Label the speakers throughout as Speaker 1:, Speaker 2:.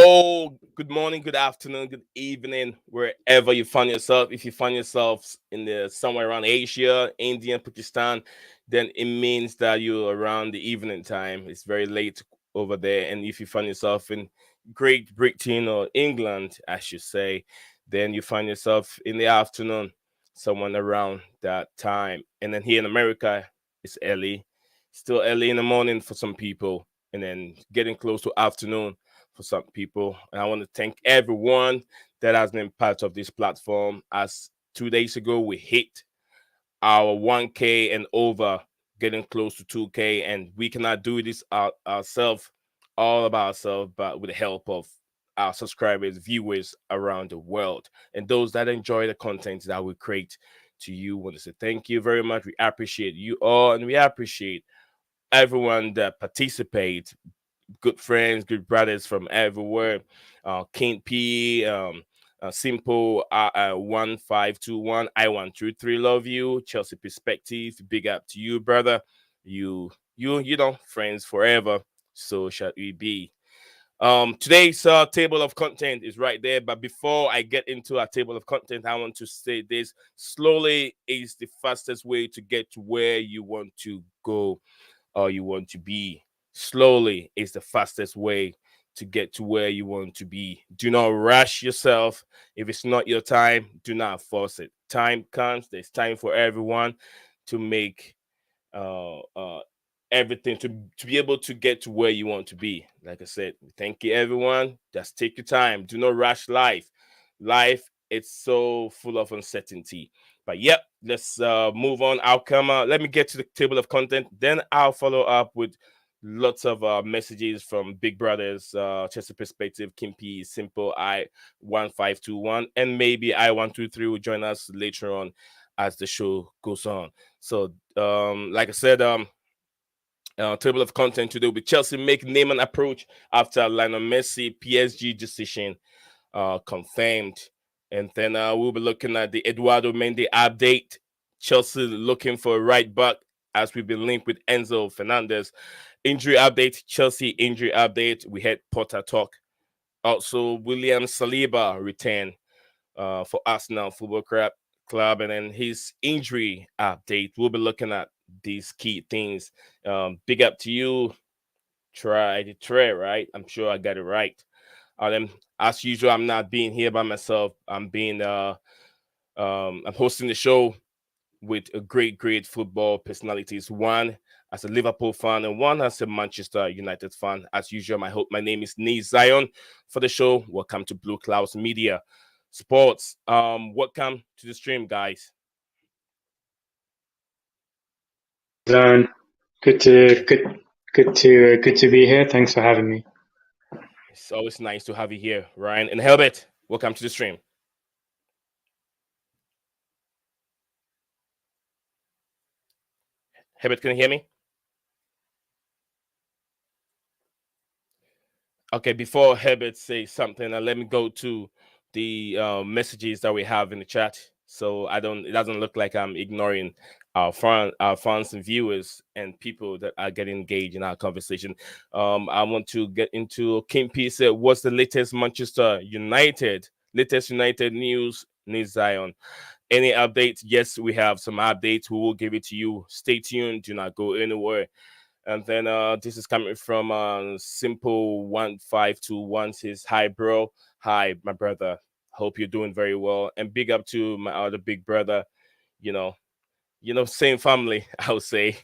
Speaker 1: Hello, good morning, good afternoon, good evening, wherever you find yourself. If you find yourself in the somewhere around Asia, India, Pakistan, then it means that you're around the evening time. It's very late over there. And if you find yourself in Great Britain or England, I should say, then you find yourself in the afternoon, someone around that time. And then here in America, it's early, still early in the morning for some people, and then getting close to afternoon for some people. And I want to thank everyone that has been part of this platform. As 2 days ago, we hit our 1K and over, getting close to 2K, and we cannot do this ourselves, all about ourselves, but with the help of our subscribers, viewers around the world, and those that enjoy the content that we create to you. Want to say thank you very much. We appreciate you all, and we appreciate everyone that participates, good friends, good brothers from everywhere. King P, Simple 1521, I123, love you. Chelsea Perspective, big up to you, brother. You know, friends forever. So shall we be. Today's table of content is right there. But before I get into our table of content, I want to say this: slowly is the fastest way to get to where you want to go or you want to be. Slowly is the fastest way to get to where you want to be. Do not rush yourself. If it's not your time, do not force it. Time comes, there's time for everyone to make uh, uh, everything to be able to get to where you want to be. Like I said, thank you, everyone. Just take your time. Do not rush life. Life, it's so full of uncertainty. But yep, let's move on. I'll come. Let me get to the table of content. Then I'll follow up with lots of messages from Big Brothers, Chester Perspective, Kimpi, Simple, I1521, and maybe I123 will join us later on as the show goes on. So, like I said, table of content today will be Chelsea make Neymar approach after Lionel Messi PSG decision confirmed. And then we'll be looking at the Eduardo Mendy update. Chelsea looking for a right back as we've been linked with Enzo Fernandez. Injury update, Chelsea injury update. We had Potter talk. Also, William Saliba return for Arsenal Football Club, and then his injury update. We'll be looking at these key things. Big up to you, Trey, right? I'm sure I got it right. Then, as usual, I'm not being here by myself. I'm hosting the show with a great football personalities. One as a Liverpool fan and one as a Manchester United fan. As usual, my name is Nee Zion for the show. Welcome to Blue Clouds Media Sports. Welcome to the stream, guys.
Speaker 2: Zone. Good to be here. Thanks for having me.
Speaker 1: It's always nice to have you here, Ryan and Helbert. Welcome to the stream. Herbert, can you hear me? Okay, before Herbert says something, let me go to the messages that we have in the chat. So it doesn't look like I'm ignoring our fans and viewers and people that are getting engaged in our conversation. I want to get into King P said, what's the latest latest United news? Needs Zion. Any updates? Yes, we have some updates. We will give it to you. Stay tuned. Do not go anywhere. And then this is coming from Simple 1521 says, hi, bro. Hi, my brother. Hope you're doing very well. And big up to my other big brother, you know, same family, I would say.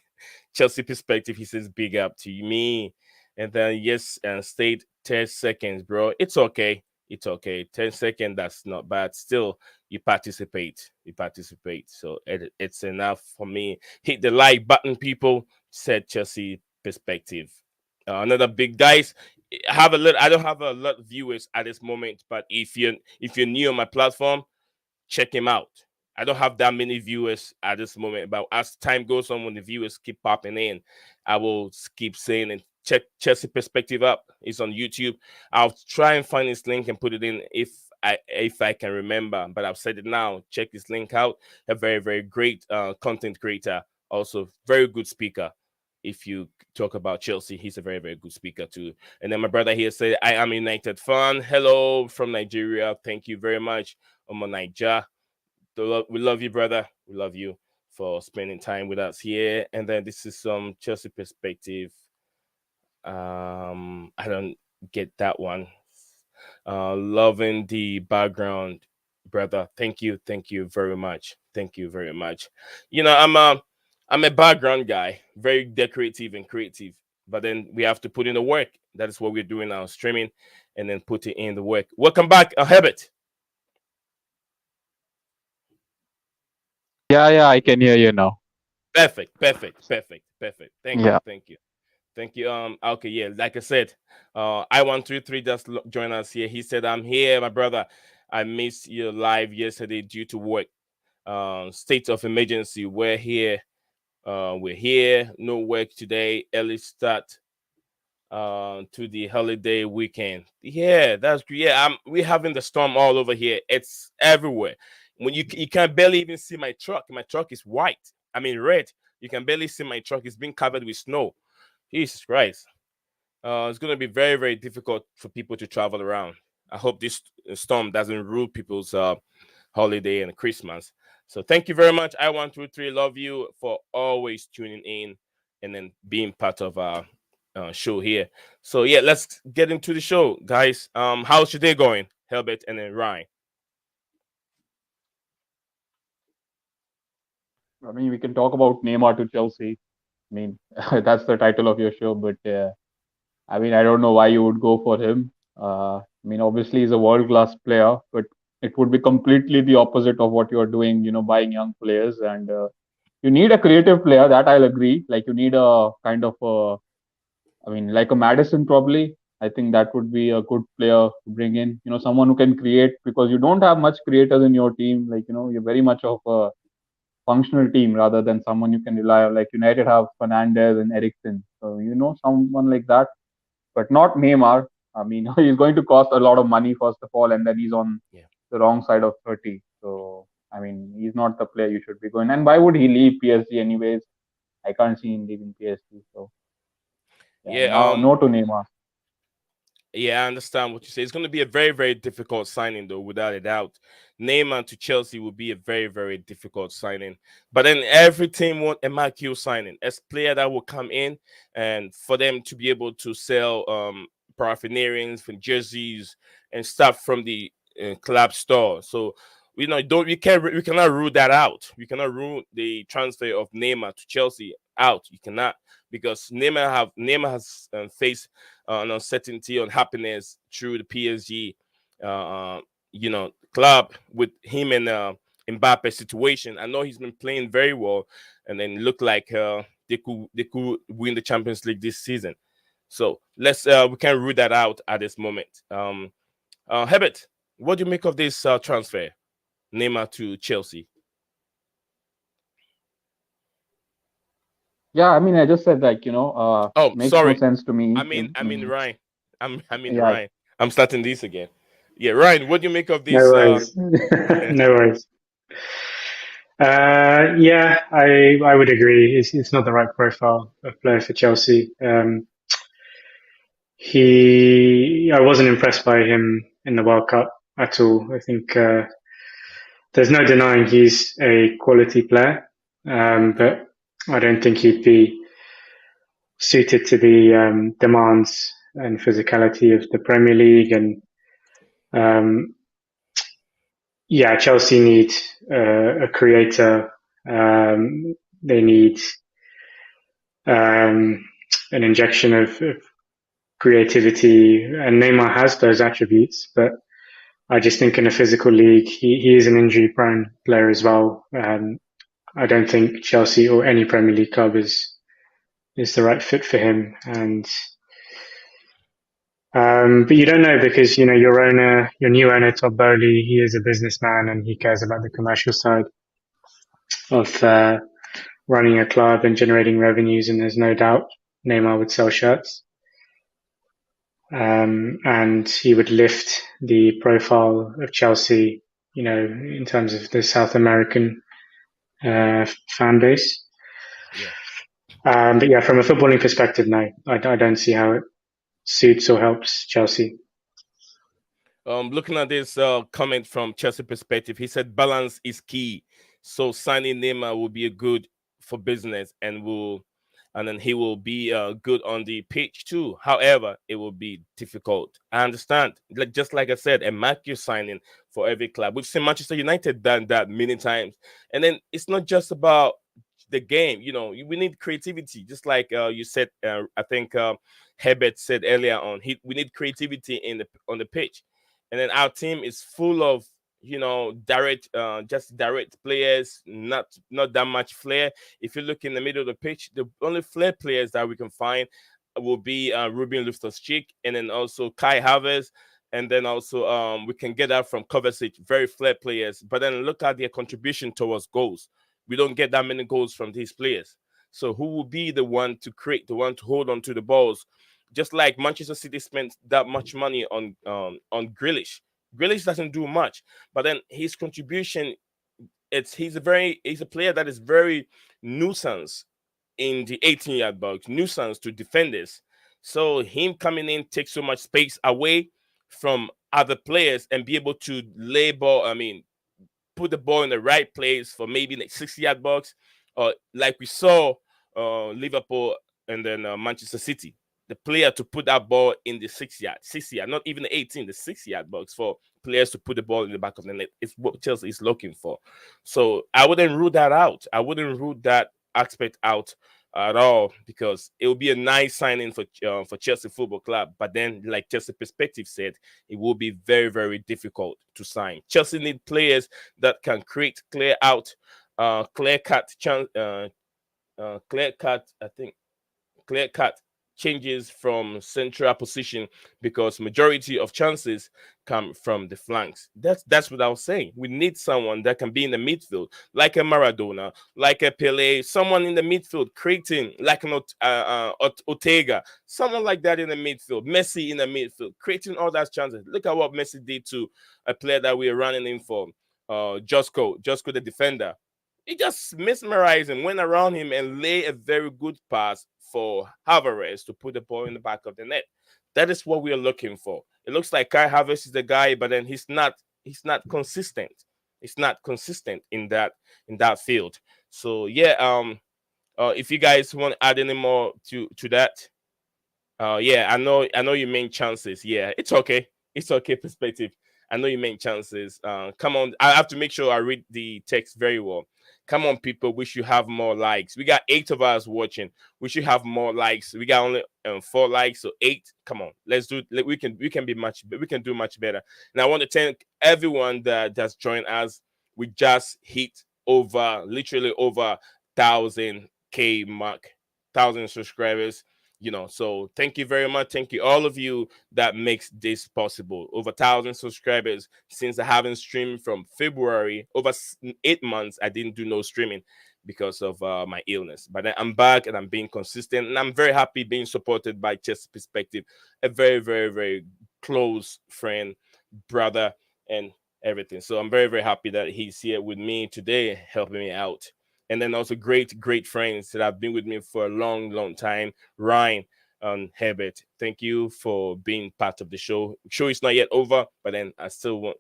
Speaker 1: Chelsea Perspective, he says, big up to me. And then, yes, and stayed 10 seconds, bro. It's okay. It's okay. 10 seconds, that's not bad. Still, you participate. You participate. So it's enough for me. Hit the like button, people, said Chelsea Perspective. Another big guys. I don't have a lot of viewers at this moment, but if you're new on my platform, check him out. I don't have that many viewers at this moment, but as time goes on, when the viewers keep popping in, I will keep saying and check Chelsea Perspective up. It's on YouTube. I'll try and find this link and put it in if I can remember. But I've said it now. Check this link out. A very great content creator, also very good speaker. if you talk about Chelsea, he's a very, very good speaker too. And then my brother here said, I am a United fan. Hello from Nigeria. Thank you very much, Omo Naija. We love you, brother. We love you for spending time with us here. And then this is some Chelsea perspective. I don't get that one. Loving the background, brother. Thank you very much. Thank you very much. I'm a background guy, very decorative and creative. But then we have to put in the work. That is what we're doing now, streaming, and then put it in the work. Welcome back, Herbert.
Speaker 3: Yeah, I can hear you now.
Speaker 1: Perfect. Thank you,
Speaker 3: Yeah.
Speaker 1: thank you. Thank you. Okay, yeah, like I said, I133 just joined us here. He said, I'm here, my brother. I missed your live yesterday due to work. State of emergency. We're here. We're here. No work today. Early start to the holiday weekend. Yeah, that's great. Yeah, we're having the storm all over here. It's everywhere. When you can barely even see my truck. My truck is white. I mean red. You can barely see my truck. It's been covered with snow. Jesus Christ. It's going to be very, very difficult for people to travel around. I hope this storm doesn't ruin people's holiday and Christmas. So thank you very much. I123 love you for always tuning in and then being part of our show here. So yeah, let's get into the show, guys. How's your day going, Herbert and then Ryan?
Speaker 3: I mean, we can talk about Neymar to Chelsea. I mean, that's the title of your show, but I mean, I don't know why you would go for him. I mean, obviously he's a world-class player, but it would be completely the opposite of what you're doing, buying young players. And you need a creative player, that I'll agree. Like, you need a kind of I mean, like a Madison probably. I think that would be a good player to bring in. Someone who can create, because you don't have much creators in your team. Like, you're very much of a functional team rather than someone you can rely on. Like United have Fernandez and Eriksen. So, someone like that, but not Neymar. I mean, he's going to cost a lot of money, first of all, and then he's on
Speaker 1: Yeah.
Speaker 3: the wrong side of 30. So, I mean, he's not the player you should be going. And why would he leave PSG anyways? I can't see him leaving PSG. So, yeah,
Speaker 1: Yeah.
Speaker 3: now no to Neymar.
Speaker 1: Yeah, I understand what you say. It's going to be a very, very difficult signing, though, without a doubt. Neymar to Chelsea will be a very, very difficult signing. But then every team want a Marquinhos signing, as player that will come in, and for them to be able to sell paraphernarians from jerseys and stuff from the club store. So don't we cannot rule that out. We cannot rule the transfer of Neymar to Chelsea out. You cannot, because Neymar has faced an uncertainty, unhappiness through the PSG, club with him and Mbappe situation. I know he's been playing very well, and then look like they could win the Champions League this season. So let's we can't rule that out at this moment. Herbert, what do you make of this transfer, Neymar to Chelsea?
Speaker 3: Yeah, I mean, I just said like,
Speaker 1: Oh,
Speaker 3: makes no
Speaker 1: sorry.
Speaker 3: sense to me.
Speaker 1: I mean Ryan. I mean
Speaker 3: Yeah,
Speaker 1: Ryan. I'm starting this again. Yeah, Ryan, what do you make of
Speaker 2: No
Speaker 1: this?
Speaker 2: worries. No worries. Yeah, I would agree. It's not the right profile of player for Chelsea. I wasn't impressed by him in the World Cup at all. I think there's no denying he's a quality player, but I don't think he'd be suited to the demands and physicality of the Premier League. And um, yeah, Chelsea need a creator. They need an injection of creativity, and Neymar has those attributes. But I just think in a physical league, he is an injury-prone player as well. I don't think Chelsea or any Premier League club is the right fit for him. And but you don't know, because your new owner Todd Bowley, he is a businessman and he cares about the commercial side of running a club and generating revenues. And there's no doubt Neymar would sell shirts, and he would lift the profile of Chelsea, in terms of the South American fan base.
Speaker 1: Yeah.
Speaker 2: But yeah, from a footballing perspective, no, I don't see how it suits or helps Chelsea.
Speaker 1: Looking at this comment from Chelsea perspective, he said balance is key. So signing Neymar will be a good for business and then he will be good on the pitch too. However, it will be difficult. I understand. Just like I said, a market signing for every club. We've seen Manchester United done that many times. And then it's not just about the game. We need creativity. Just like you said, I think Herbert said earlier on, we need creativity on the pitch, and then our team is full of direct just direct players, not that much flair. If you look in the middle of the pitch, the only flair players that we can find will be Ruben Loftus-Cheek, and then also Kai Havertz, and then also we can get that from Kovacic, very flair players. But then look at their contribution towards goals. We don't get that many goals from these players. So who will be the one to create, the one to hold on to the balls? Just like Manchester City spent that much money on Grealish. Grealish doesn't do much, but then his contribution, he's a player that is very nuisance in the 18-yard box, nuisance to defenders. So him coming in takes so much space away from other players and be able to lay ball. I mean, put the ball in the right place for maybe like 60-yard box, or like we saw Liverpool and then Manchester City. The player to put that ball in the 6 yard, not even the 18, the 6-yard box for players to put the ball in the back of the net. It's what Chelsea is looking for. So I wouldn't rule that out. I wouldn't rule that aspect out at all, because it will be a nice signing for Chelsea Football Club. But then, like Chelsea Perspective said, it will be very, very difficult to sign. Chelsea need players that can create clear cut changes from central position, because majority of chances come from the flanks. That's what I was saying. We need someone that can be in the midfield, like a Maradona, like a Pele, someone in the midfield creating, like an Ortega, someone like that in the midfield, Messi in the midfield, creating all those chances. Look at what Messi did to a player that we are running in for, Josko the defender. He just mesmerized him, went around him, and lay a very good pass for Havertz to put the ball in the back of the net. That is what we are looking for. It looks like Kai Havertz is the guy, but then he's not consistent. He's not consistent in that field. So yeah, if you guys want to add any more to that, yeah, I know you mean chances. Yeah, it's okay. It's okay, perspective. I know you mean chances. Come on, I have to make sure I read the text very well. Come on, people. We should have more likes. We got 8 of us watching. We should have more likes. We got only 4 likes, so 8. Come on, let's do. We can do much better. And I want to thank everyone that's joined us. We just hit literally over 1,000K mark, 1,000 subscribers. So thank you very much. Thank you, all of you that makes this possible. Over 1,000 subscribers since I haven't streamed from February. Over 8 months, I didn't do no streaming because of my illness. But then I'm back and I'm being consistent, and I'm very happy being supported by Chess Perspective, a very, very, very close friend, brother, and everything. So I'm very, very happy that he's here with me today, helping me out. And then also great friends that have been with me for a long, long time. Ryan and Herbert, thank you for being part of the show. Show is not yet over, but then I still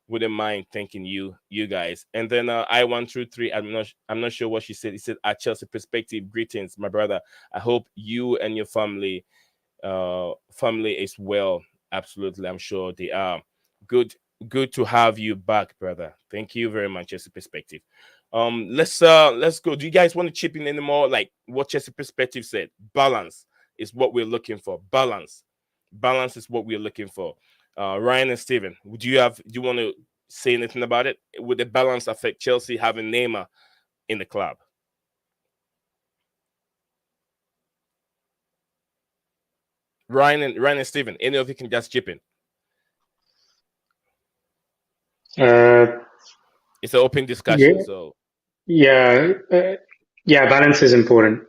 Speaker 1: wouldn't mind thanking you guys. And then I123, I'm not sure what she said. He said, at Chelsea Perspective, greetings, my brother. I hope you and your family is well. Absolutely, I'm sure they are. Good to have you back, brother. Thank you very much, Chelsea Perspective. Let's go. Do you guys want to chip in anymore? Like what Chelsea Perspective said, balance is what we're looking for. Balance is what we're looking for. Ryan and Steven, do you want to say anything about it? Would the balance affect Chelsea having Neymar in the club? Ryan and Steven, any of you can just chip in. It's an open discussion.
Speaker 2: Yeah, balance is important.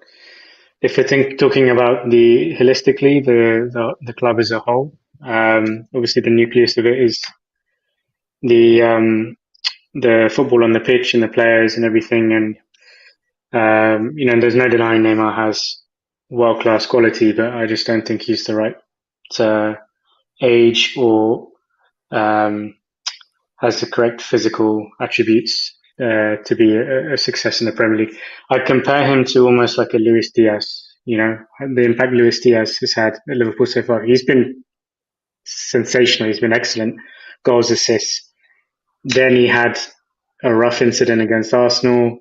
Speaker 2: If we're talking about holistically the club as a whole, obviously the nucleus of it is the football on the pitch and the players and everything, and There's no denying Neymar has world-class quality, but I just don't think he's the right uh, age or um, has the correct physical attributes to be a success in the Premier League. I'd compare him to almost like a Luis Diaz. The impact Luis Diaz has had at Liverpool so far. He's been sensational. He's been excellent. Goals, assists. Then he had a rough incident against Arsenal.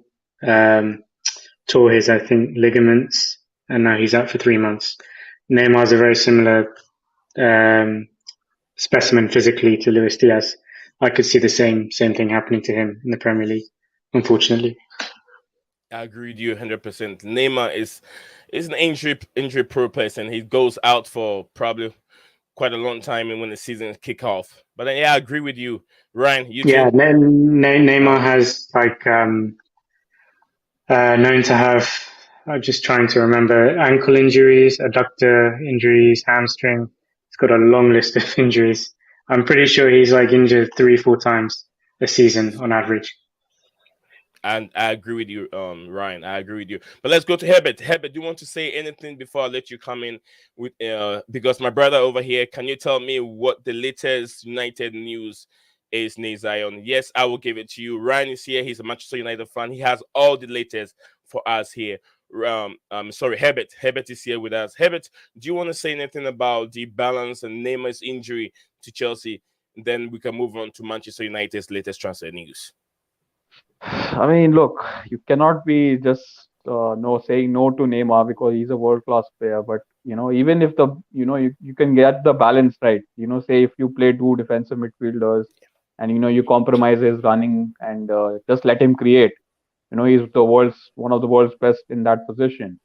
Speaker 2: Tore his, I think, ligaments, and now he's out for 3 months. Neymar's a very similar um, specimen physically to Luis Diaz. I could see the same thing happening to him in the Premier League, unfortunately.
Speaker 1: I agree with you 100%. Neymar is an injury prone person. He goes out for probably quite a long time and when the season kick off. But then, yeah, I agree with you, Ryan. You
Speaker 2: Yeah,
Speaker 1: too.
Speaker 2: Neymar
Speaker 1: Um,
Speaker 2: has known to have. I'm just trying to remember ankle injuries, adductor injuries, hamstring. He's got a long list of injuries. I'm pretty sure he's like injured 3, 4 times a season on average.
Speaker 1: and I agree with you, Ryan. I agree with you. But let's go to Herbert. Herbert, do you want to say anything before I let you come in with because my brother over here, can you tell me what the latest United news is, Zion? Yes, I will give it to you. Ryan is here. He's a Manchester United fan. He has all the latest for us here. Sorry, Herbert. Herbert is here with us. Herbert, do you want to say anything about the balance and Neymar's injury to Chelsea? Then we can move on to Manchester United's latest transfer news.
Speaker 3: I mean, look, you cannot be just no saying no to Neymar because he's a world class player. But even if you can get the balance right. Say if you play two defensive midfielders, and you compromise his running and just let him create. He's the world's one of the world's best in that position.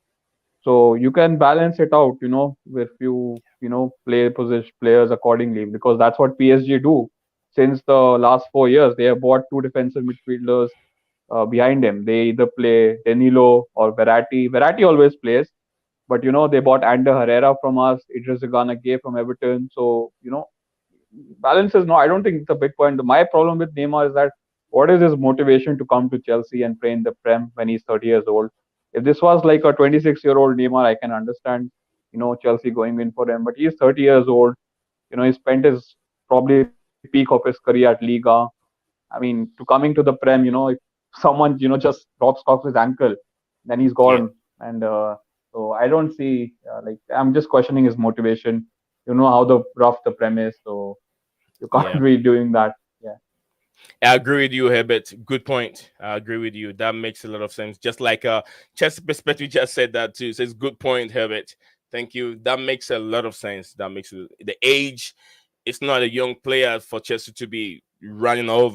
Speaker 3: So you can balance it out. If you play position players accordingly, because that's what PSG do. Since the last 4 years, they have bought two defensive midfielders behind him. They either play Danilo or Verratti. Verratti always plays, but they bought Ander Herrera from us, Idris Gana Gay from Everton. So balance is no. I don't think it's a big point. My problem with Neymar is that what is his motivation to come to Chelsea and play in the Prem when he's 30 years old? If this was like a 26-year-old Neymar, I can understand Chelsea going in for him. But he's 30 years old. He spent his probably peak of his career at Liga. I mean, to coming to the Prem, if someone just drops his ankle, then he's
Speaker 1: Yeah.
Speaker 3: gone. And so I don't see I'm just questioning his motivation. You know how the rough the Prem is, so you
Speaker 1: Yeah.
Speaker 3: can't be doing that. Yeah.
Speaker 1: I agree with you, Herbert. Good point. I agree with you. That makes a lot of sense. Just like Chelsea perspective just said that too. Says good point, Herbert. Thank you. That makes a lot of sense. That makes the age. It's not a young player for Chelsea to be running all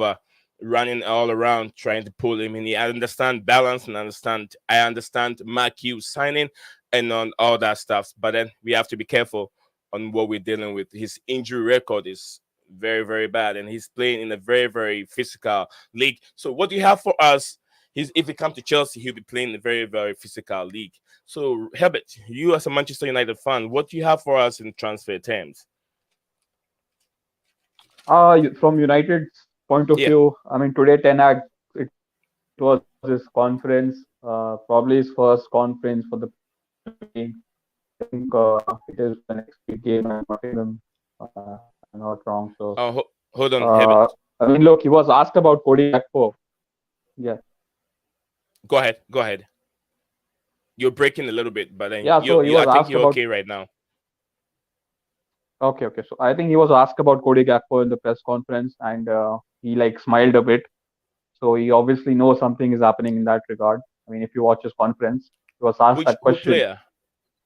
Speaker 1: around, trying to pull him in. I understand balance and understand. I understand Mark Hughes signing and on all that stuff. But then we have to be careful on what we're dealing with. His injury record is very, very bad, and he's playing in a very, very physical league. So, what do you have for us? If he comes to Chelsea, he'll be playing in a very, very physical league. So, Herbert, you as a Manchester United fan, what do you have for us in transfer terms?
Speaker 3: From United's point of
Speaker 1: Yeah.
Speaker 3: view, I mean, today Ten Hag, it was his conference, probably his first conference for the Premier League. I think it is the next week game at Nottingham. I'm not wrong. So,
Speaker 1: Hold on,
Speaker 3: I
Speaker 1: Herbert.
Speaker 3: mean, look, he was asked about Cody Gakpo. Yeah.
Speaker 1: Go ahead. Go ahead. You're breaking a little bit, but then
Speaker 3: Yeah. So he
Speaker 1: I
Speaker 3: was
Speaker 1: think
Speaker 3: asked
Speaker 1: you're
Speaker 3: about.
Speaker 1: okay right now.
Speaker 3: Okay. So I think he was asked about Cody Gakpo in the press conference, and he smiled a bit. So he obviously knows something is happening in that regard. I mean, if you watch his conference, he was asked
Speaker 1: Which
Speaker 3: that
Speaker 1: who
Speaker 3: question.
Speaker 1: player?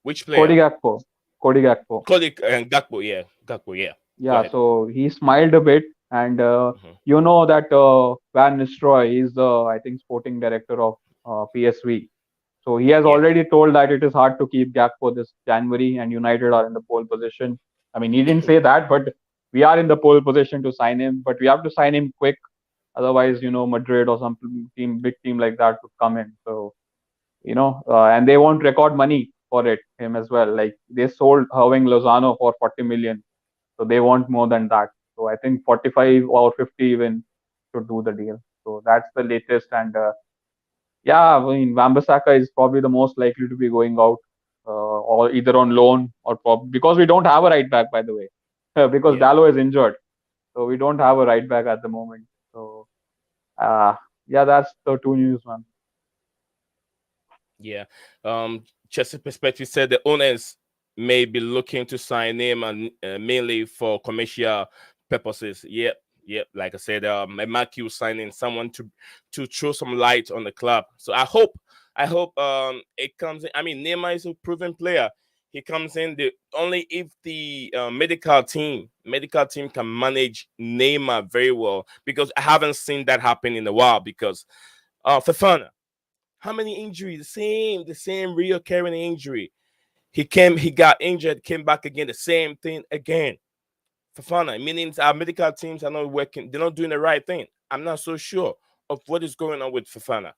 Speaker 1: Which
Speaker 3: Cody
Speaker 1: player?
Speaker 3: Gakpo. Cody Gakpo.
Speaker 1: Cody and Gakpo. Yeah, Gakpo. Yeah. Go
Speaker 3: Yeah,
Speaker 1: ahead.
Speaker 3: so he smiled a bit, and
Speaker 1: Mhm.
Speaker 3: you know that Van Nistelrooy is the, I think, sporting director of PSV. So he has
Speaker 1: Yeah.
Speaker 3: already told that it is hard to keep Gakpo this January, and United are in the pole position. I mean, he didn't say that, but we are in the pole position to sign him. But we have to sign him quick, otherwise, Madrid or some big team like that would come in. So and they want record money for him as well. Like they sold Irving Lozano for 40 million, so they want more than that. So I think 45 or 50 even should do the deal. So that's the latest, and Yeah, I mean, Wan-Bissaka is probably the most likely to be going out, or either on loan or because we don't have a right back, by the way, because
Speaker 1: Yeah.
Speaker 3: Dallo is injured, so we don't have a right back at the moment. So, uh, yeah, that's the two news, man.
Speaker 1: Yeah. Chelsea perspective said the owners may be looking to sign him and mainly for commercial purposes. Yep. Yep. Like I said, Matthew signing someone to throw some light on the club. So I hope it comes in. I mean, Neymar is a proven player. He comes in the only if the medical team can manage Neymar very well, because I haven't seen that happen in a while, because Fafana, how many injuries? The same reoccurring injury. He got injured, came back again, the same thing again. Fafana, meaning our medical teams are not working, they're not doing the right thing. I'm not so sure of what is going on with Fafana,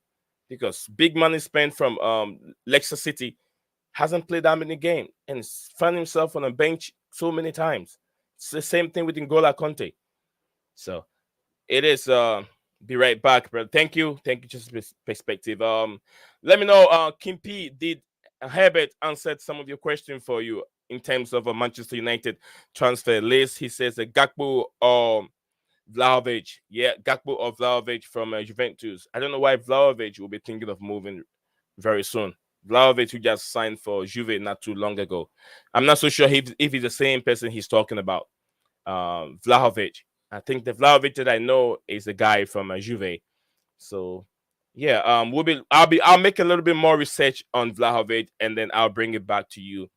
Speaker 1: because big money spent from Leicester City, hasn't played that many games and found himself on a bench so many times. It's the same thing with N'Gola Conte. So it is be right back, bro. Thank you. Just perspective. Let me know, Kim P, did Herbert answered some of your question for you in terms of a Manchester United transfer list? He says Gakpo or Vlahovic. Yeah, Gakpo or Vlahovic from Juventus. I don't know why Vlahovic will be thinking of moving very soon. Vlahovic, who just signed for Juve not too long ago. I'm not so sure if he's the same person he's talking about. Vlahovic. I think the Vlahovic that I know is a guy from Juve. So yeah, I'll make a little bit more research on Vlahovic, and then I'll bring it back to you.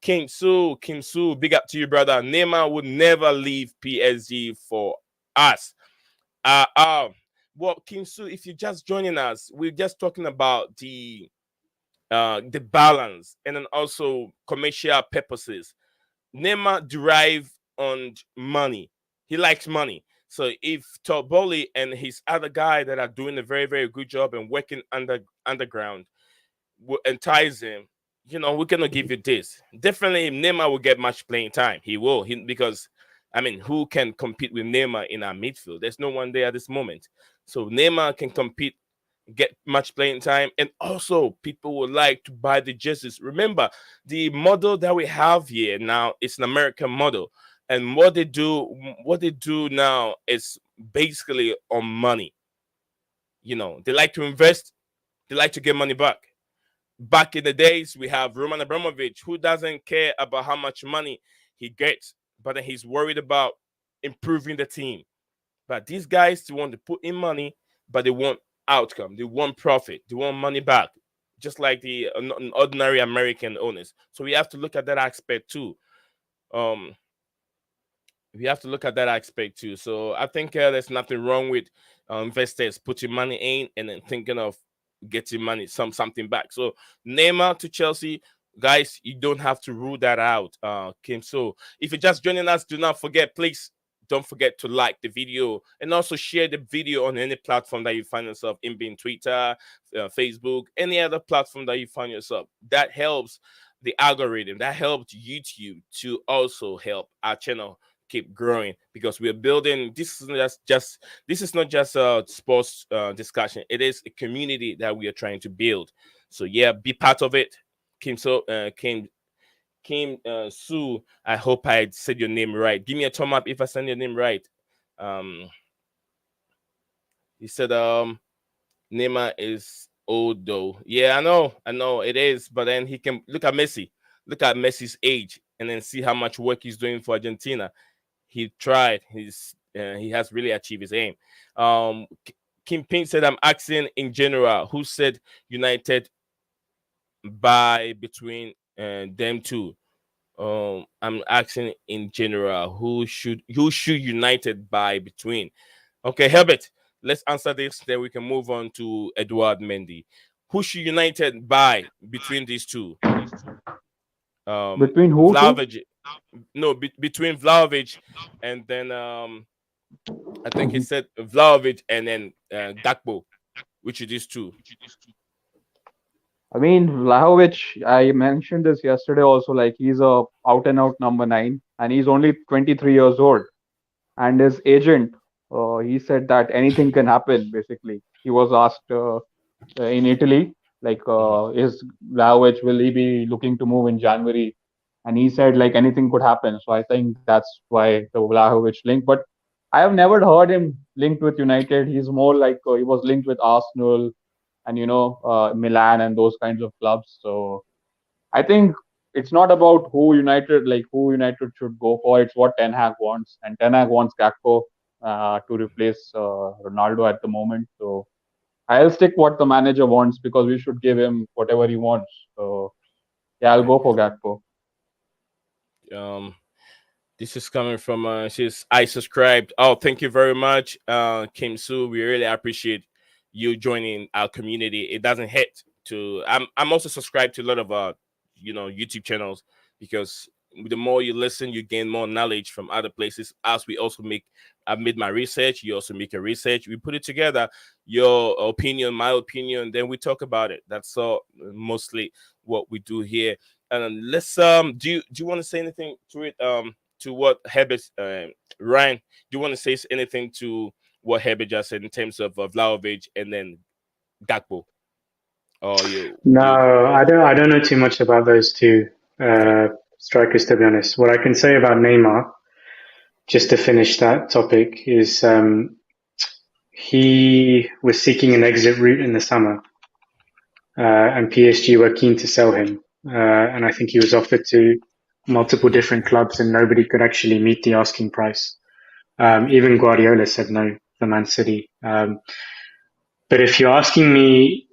Speaker 1: Kim Soo, big up to you, brother. Neymar would never leave PSG for us. Uh, uh, well, Kim Soo, if you're just joining us, we're just talking about the balance and then also commercial purposes. Neymar derive on money. He likes money. So if Toboli and his other guy that are doing a very, very good job and working underground will entice him, we're gonna give you this. Definitely Neymar will get much playing time. He will. Because I mean, who can compete with Neymar in our midfield? There's no one there at this moment. So Neymar can compete, get much playing time, and also people would like to buy the jerseys. Remember, the model that we have here now is an American model, and what they do now is basically on money. They like to invest, they like to get money back. Back in the days, we have Roman Abramovich, who doesn't care about how much money he gets, but then he's worried about improving the team. But these guys, they want to put in money, but they want outcome. They want profit. They want money back, just like the ordinary American owners. So we have to look at that aspect too. Um, we have to look at that aspect too. So I think there's nothing wrong with investors putting money in and then thinking of getting money, something back. So Neymar to Chelsea, guys, you don't have to rule that out, Kim. So if you're just joining us, do not forget, please. Don't forget to like the video and also share the video on any platform that you find yourself in, being Twitter, Facebook, any other platform that you find yourself. That helps the algorithm. That helps YouTube to also help our channel keep growing, because we're building. This is not just a sports discussion. It is a community that we are trying to build. So yeah, be part of it. Kim Sue, I hope I said your name right. Give me a thumb up if I said your name right. um he said Neymar is old though. Yeah, I know it is, but then he can look at Messi. Look at Messi's age and then see how much work he's doing for Argentina. He tried. He has really achieved his aim. Kim Ping said, "I'm asking in general. Who said United buy between them two? I'm asking in general. Who should United buy between? Okay, Herbert. Let's answer this. Then we can move on to Edouard Mendy. Who should United buy between these two?
Speaker 3: Between who two?
Speaker 1: Vlahovic. No, between Vlahovic and then I think he said Vlahovic and then Gakpo, which is these two.
Speaker 3: I mean, Vlahovic, I mentioned this yesterday also, like he's a out and out number nine, and he's only 23 years old. And his agent, he said that anything can happen. Basically, he was asked. in Italy. Like,
Speaker 1: Mhm.
Speaker 3: is Vlahovic, will he be looking to move in January? And he said like anything could happen. So I think that's why the Vlahovic link. But I have never heard him linked with United. He's more like he was linked with Arsenal and Milan and those kinds of clubs. So I think it's not about who United should go for. It's what Ten Hag wants, and Ten Hag wants Gakpo to replace Ronaldo at the moment. So I'll stick what the manager wants because we should give him whatever he wants. So yeah, I'll
Speaker 1: Okay.
Speaker 3: go for Gakpo.
Speaker 1: Um, this is coming from she's I subscribed. Oh, thank you very much, Kim Soo. We really appreciate you joining our community. It doesn't hit to. I'm also subscribed to a lot of YouTube channels because the more you listen, you gain more knowledge from other places. As we also make, I've made my research. You also make a research. We put it together. Your opinion, my opinion. Then we talk about it. That's all mostly what we do here. And let's do you want to say anything to it to what Herbert Ryan, do you want to say anything to what Herbert just said in terms of Vlahovic and then Gakpo, or
Speaker 2: No,
Speaker 1: you
Speaker 2: I don't know too much about those two
Speaker 1: okay.
Speaker 2: strikers, to be honest. What I can say about Neymar, just to finish that topic, is he was seeking an exit route in the summer, and PSG were keen to sell him. And I think he was offered to multiple different clubs, and nobody could actually meet the asking price. Even Guardiola said no for Man City. But if you're asking me,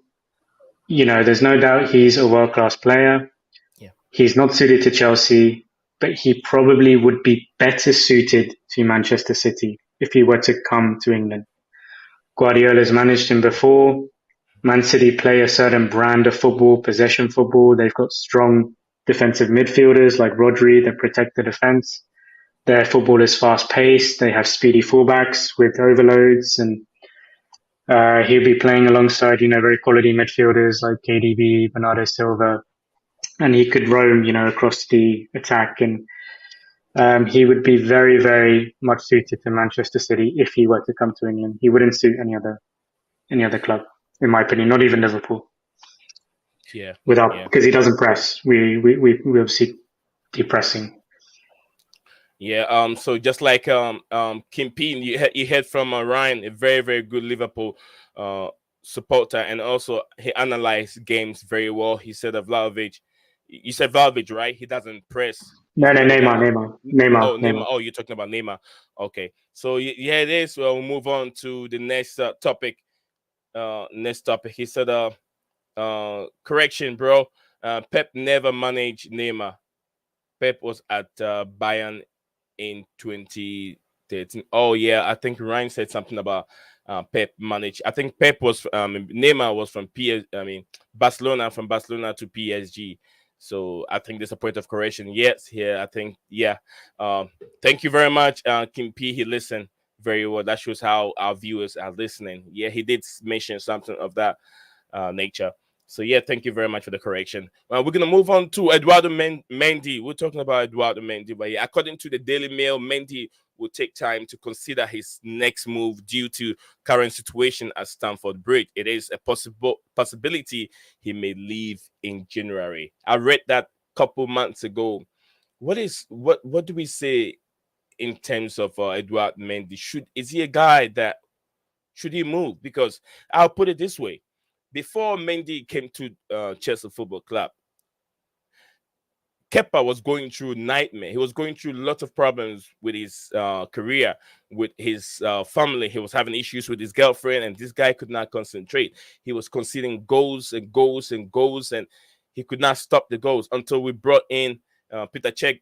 Speaker 2: there's no doubt he's a world class player.
Speaker 1: Yeah.
Speaker 2: He's not suited to Chelsea, but he probably would be better suited to Manchester City if he were to come to England. Guardiola's managed him before. Man City play a certain brand of football, possession football. They've got strong defensive midfielders like Rodri that protect the defense. Their football is fast paced. They have speedy fullbacks with overloads, and he'll be playing alongside, very quality midfielders like KDB, Bernardo Silva, and he could roam, across the attack. And he would be very, very much suited to Manchester City if he were to come to England. He wouldn't suit any other club, in my opinion. Not even Liverpool,
Speaker 1: Yeah.
Speaker 2: without
Speaker 1: Yeah.
Speaker 2: because he doesn't press. We obviously depressing.
Speaker 1: Yeah. So just like Kim Peen, you heard from Ryan, a very very good Liverpool uh supporter, and also he analyzed games very well. He said of Vlahovic, you said Vlahovic, right? He doesn't press.
Speaker 2: No, no,
Speaker 1: He
Speaker 2: Neymar,
Speaker 1: doesn't.
Speaker 2: Neymar, Neymar,
Speaker 1: Oh, Neymar.
Speaker 2: Neymar.
Speaker 1: Oh, you're talking about Neymar. Okay. So yeah, it is. Well, we'll move on to the next topic. Next topic. He said, correction, bro. Pep never managed Neymar. Pep was at Bayern in 2013. Oh yeah, I think Ryan said something about Pep managed. I think Pep was Neymar was from PS. I mean Barcelona, from Barcelona to PSG. So I think there's a point of correction. Yes, here I think yeah. Um, Thank you very much, Kim P. He listened very well. That shows how our viewers are listening. Yeah, he did mention something of that nature. So yeah, thank you very much for the correction. We're gonna move on to Eduardo Mendy. We're talking about Eduardo Mendy, but yeah, according to the Daily Mail, Mendy will take time to consider his next move due to current situation at Stamford Bridge. It is a possibility he may leave in January. I read that couple months ago. What do we say in terms of Eduardo Mendy? Is he a guy that should he move? Because I'll put it this way: before Mendy came to Chelsea Football Club, Kepa was going through nightmare. He was going through lots of problems with his career, with his family. He was having issues with his girlfriend, and this guy could not concentrate. He was conceding goals and goals and goals, and he could not stop the goals until we brought in Peter Cech,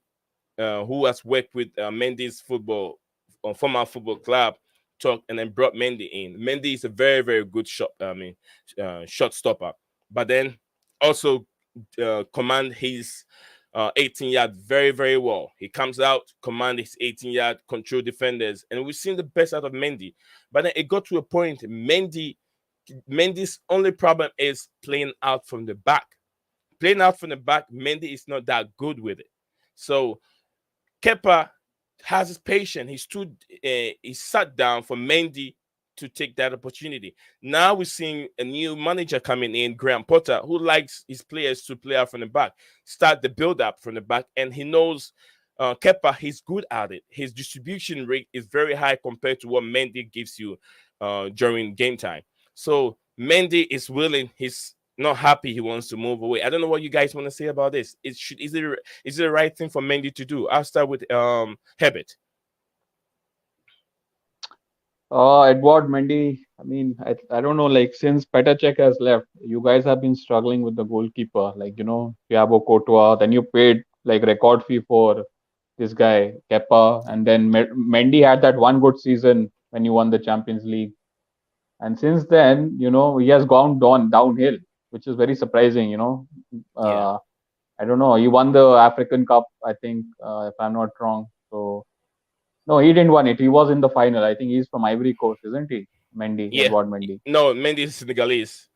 Speaker 1: who has worked with Mendy's football, former football club, talk, and then brought Mendy in. Mendy is a very, very good shot. I mean, shot stopper, but then also command his 18 yard very, very well. He comes out, command his 18-yard, control defenders, and we've seen the best out of Mendy. But then it got to a point. Mendy's only problem is playing out from the back. Playing out from the back, Mendy is not that good with it. So Kepa has his patience. He sat down for Mendy to take that opportunity. Now we're seeing a new manager coming in, Graham Potter, who likes his players to play out from the back, start the build up from the back, and he knows Kepa, he's good at it. His distribution rate is very high compared to what Mendy gives you during game time. So Mendy is willing. He's not happy. He wants to move away. I don't know what you guys want to say about this. Is it the right thing for Mendy to do? I'll start with Herbert.
Speaker 3: Edouard Mendy. I mean, I don't know. Like since Petacek has left, you guys have been struggling with the goalkeeper. Like Thiago Courtois. Then you paid like record fee for this guy Kepa, and then Mendy had that one good season when you won the Champions League, and since then, he has gone downhill, which is very surprising.
Speaker 1: Yeah,
Speaker 3: Uh, I don't know. He won the African Cup, I think, if I'm not wrong. So no, he didn't win it. He was in the final. I think he's from Ivory Coast, isn't he? Mendy,
Speaker 1: yeah.
Speaker 3: Edouard Mendy.
Speaker 1: No, Mendy is Senegalese.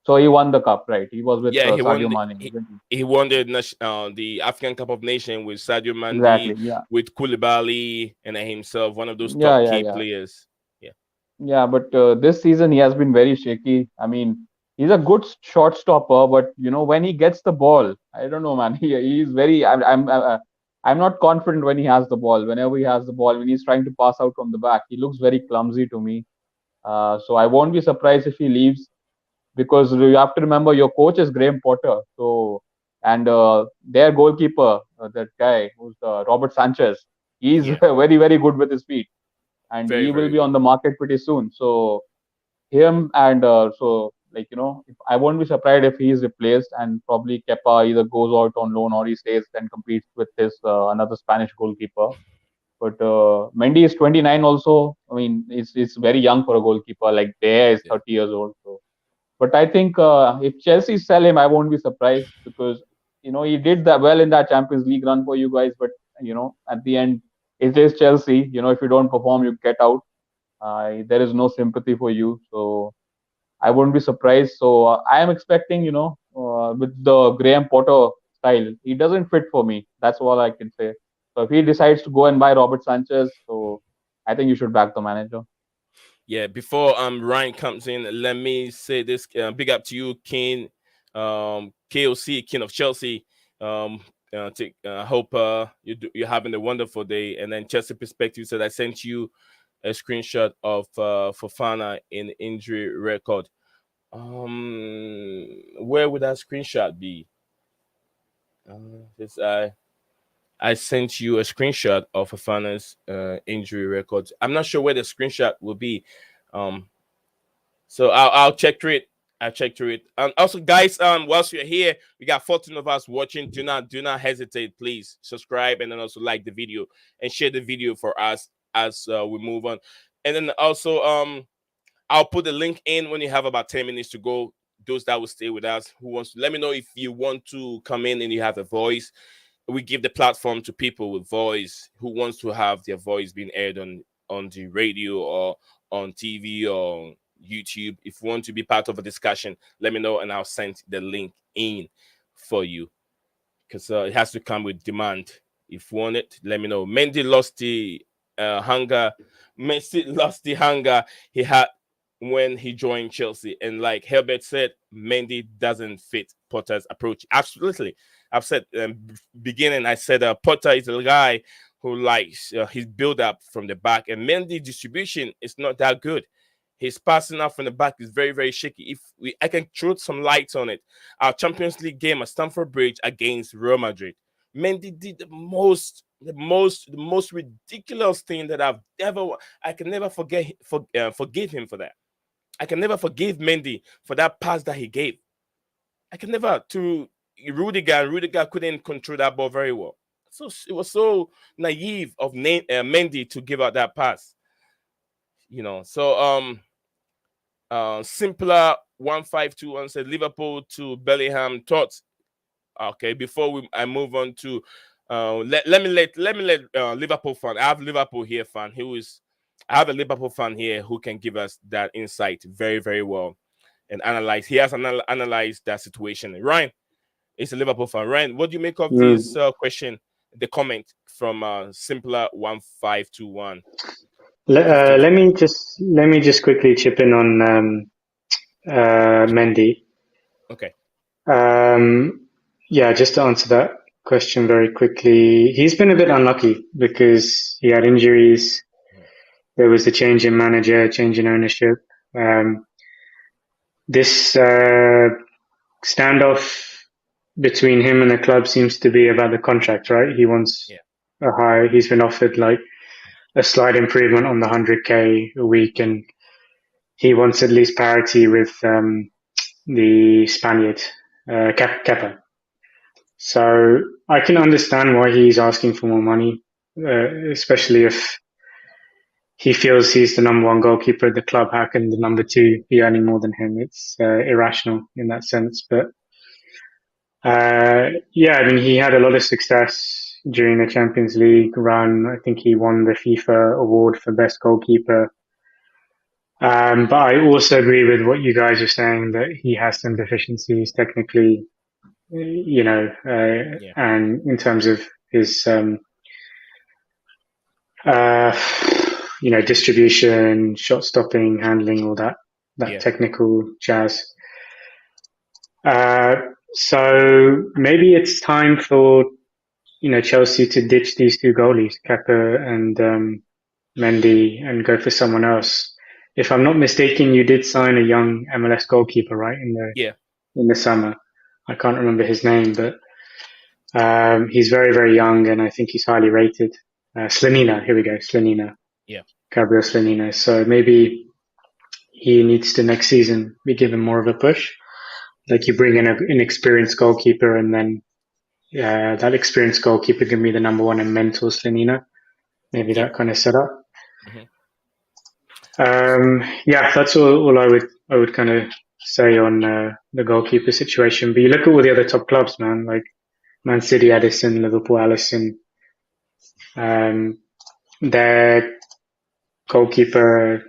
Speaker 3: So he won the cup, right? He was with
Speaker 1: Yeah, he won.
Speaker 3: Sadio Mane, isn't
Speaker 1: He won the African Cup of Nations with Sadio
Speaker 3: he?
Speaker 1: Mendy,
Speaker 3: Exactly. Yeah.
Speaker 1: with Koulibaly, and himself, one of those
Speaker 3: Yeah.
Speaker 1: top
Speaker 3: Yeah.
Speaker 1: key
Speaker 3: Yeah.
Speaker 1: players. Yeah,
Speaker 3: Yeah. But this season he has been very shaky. I mean, he's a good shot stopper, but when he gets the ball, I don't know, man. He's very. I'm not confident when he has the ball. Whenever he has the ball, when he's trying to pass out from the back, he looks very clumsy to me. So I won't be surprised if he leaves, because you have to remember your coach is Graham Potter. So, and their goalkeeper, that guy who's Robert Sanchez, he's
Speaker 1: yeah,
Speaker 3: very very good with his feet, and
Speaker 1: very
Speaker 3: he will
Speaker 1: very
Speaker 3: be on
Speaker 1: good.
Speaker 3: the market pretty soon. So him, and so like if, I won't be surprised if he is replaced, and probably Kepa either goes out on loan or he stays and competes with this another Spanish goalkeeper. But Mendy is 29 also. I mean, it's very young for a goalkeeper. Like Dea is
Speaker 1: Yeah,
Speaker 3: 30 years old. So, but I think if Chelsea sell him, I won't be surprised, because he did that well in that Champions League run for you guys. But at the end, it is Chelsea. If you don't perform, you get out. There is no sympathy for you, so I won't be surprised. So I am expecting, with the Graham Potter style, he doesn't fit for me. That's all I can say. So if he decides to go and buy Robert Sanchez, so I think you should back the manager.
Speaker 1: yeah. Before Ryan comes in, let me say this: big up to you, King, KOC, King of Chelsea. Um, I hope you're having a wonderful day. And then Chelsea perspective said I sent you a screenshot of Fofana in injury record. Where would that screenshot be? This I sent you a screenshot of Fofana's injury records. I'm not sure where the screenshot will be. Um, so I'll check through it. I'll check through it. And also, guys, whilst you're here, we got 14 of us watching. Do not hesitate. Please subscribe and then also like the video and share the video for us as we move on. And then also, I'll put the link in when you have about 10 minutes to go. Those that will stay with us, who wants to let me know if you want to come in and you have a voice. We give the platform to people with voice who wants to have their voice being aired on the radio or on TV or YouTube. If you want to be part of a discussion, let me know and I'll send the link in for you, because it has to come with demand. If you want it, let me know. Mendy lost the hunger. Messi lost the hunger he had when he joined Chelsea. And like Herbert said, Mendy doesn't fit Potter's approach. Absolutely. I've said beginning, I said Potter is a guy who likes his build up from the back, and Mendy distribution is not that good. His passing out from the back is very, very shaky. I can throw some lights on it. Our Champions League game at Stamford Bridge against Real Madrid, Mendy did the most ridiculous thing that I've ever. I can never forgive him for that. I can never forgive Mendy for that pass that he gave. I can never to Rudiger. And Rudiger couldn't control that ball very well. So it was so naive of Mendy to give out that pass. So simpler 1521 said Liverpool to Bellingham thoughts. Okay, before I move on to let Liverpool fan. I have Liverpool here fan who is I have a Liverpool fan here who can give us that insight very very well and analyze. He has analyzed that situation. Ryan is a Liverpool fan. Ryan, what do you make of this
Speaker 2: Mm.
Speaker 1: question? The comment from simpler 1521.
Speaker 2: Le- uh,
Speaker 1: 15
Speaker 2: let
Speaker 1: to
Speaker 2: me just let me just quickly chip in on Mendy.
Speaker 1: okay.
Speaker 2: Yeah, just to answer that question very quickly, he's been a bit unlucky because he had injuries. There was a change in manager, change in ownership. Um, this standoff between him and the club seems to be about the contract, right? He wants
Speaker 1: Yeah.
Speaker 2: a high. He's been offered like a slight improvement on the 100K a week, and he wants at least parity with the Spaniard, Kepa. So I can understand why he's asking for more money, especially if he feels he's the number one goalkeeper at the club. How can the number two be earning more than him? It's irrational in that sense. But yeah, I mean, he had a lot of success during the Champions League run. I think he won the FIFA award for best goalkeeper. But I also agree with what you guys are saying that he has some deficiencies technically,
Speaker 1: Yeah.
Speaker 2: and in terms of his, uh, distribution, shot stopping, handling, all that
Speaker 1: Yeah.
Speaker 2: technical jazz. Uh, so maybe it's time for Chelsea to ditch these two goalies, Kepa and Mendy, and go for someone else. If I'm not mistaken, you did sign a young MLS goalkeeper, right?
Speaker 1: Yeah.
Speaker 2: In the summer. I can't remember his name, but he's very, very young, and I think he's highly rated. Slanina, here we go, Slanina,
Speaker 1: Yeah.
Speaker 2: Gabriel Slanina. So maybe he needs to next season be given more of a push. Like you bring in an experienced goalkeeper, and then that experienced goalkeeper can be the number one and mentor Slanina. Maybe
Speaker 1: Yeah.
Speaker 2: that kind of setup.
Speaker 1: Hmm.
Speaker 2: Yeah, that's all I would kind of say on the goalkeeper situation. But you look at all the other top clubs, man, like Man City, Edison, Liverpool, Allison. Their goalkeeper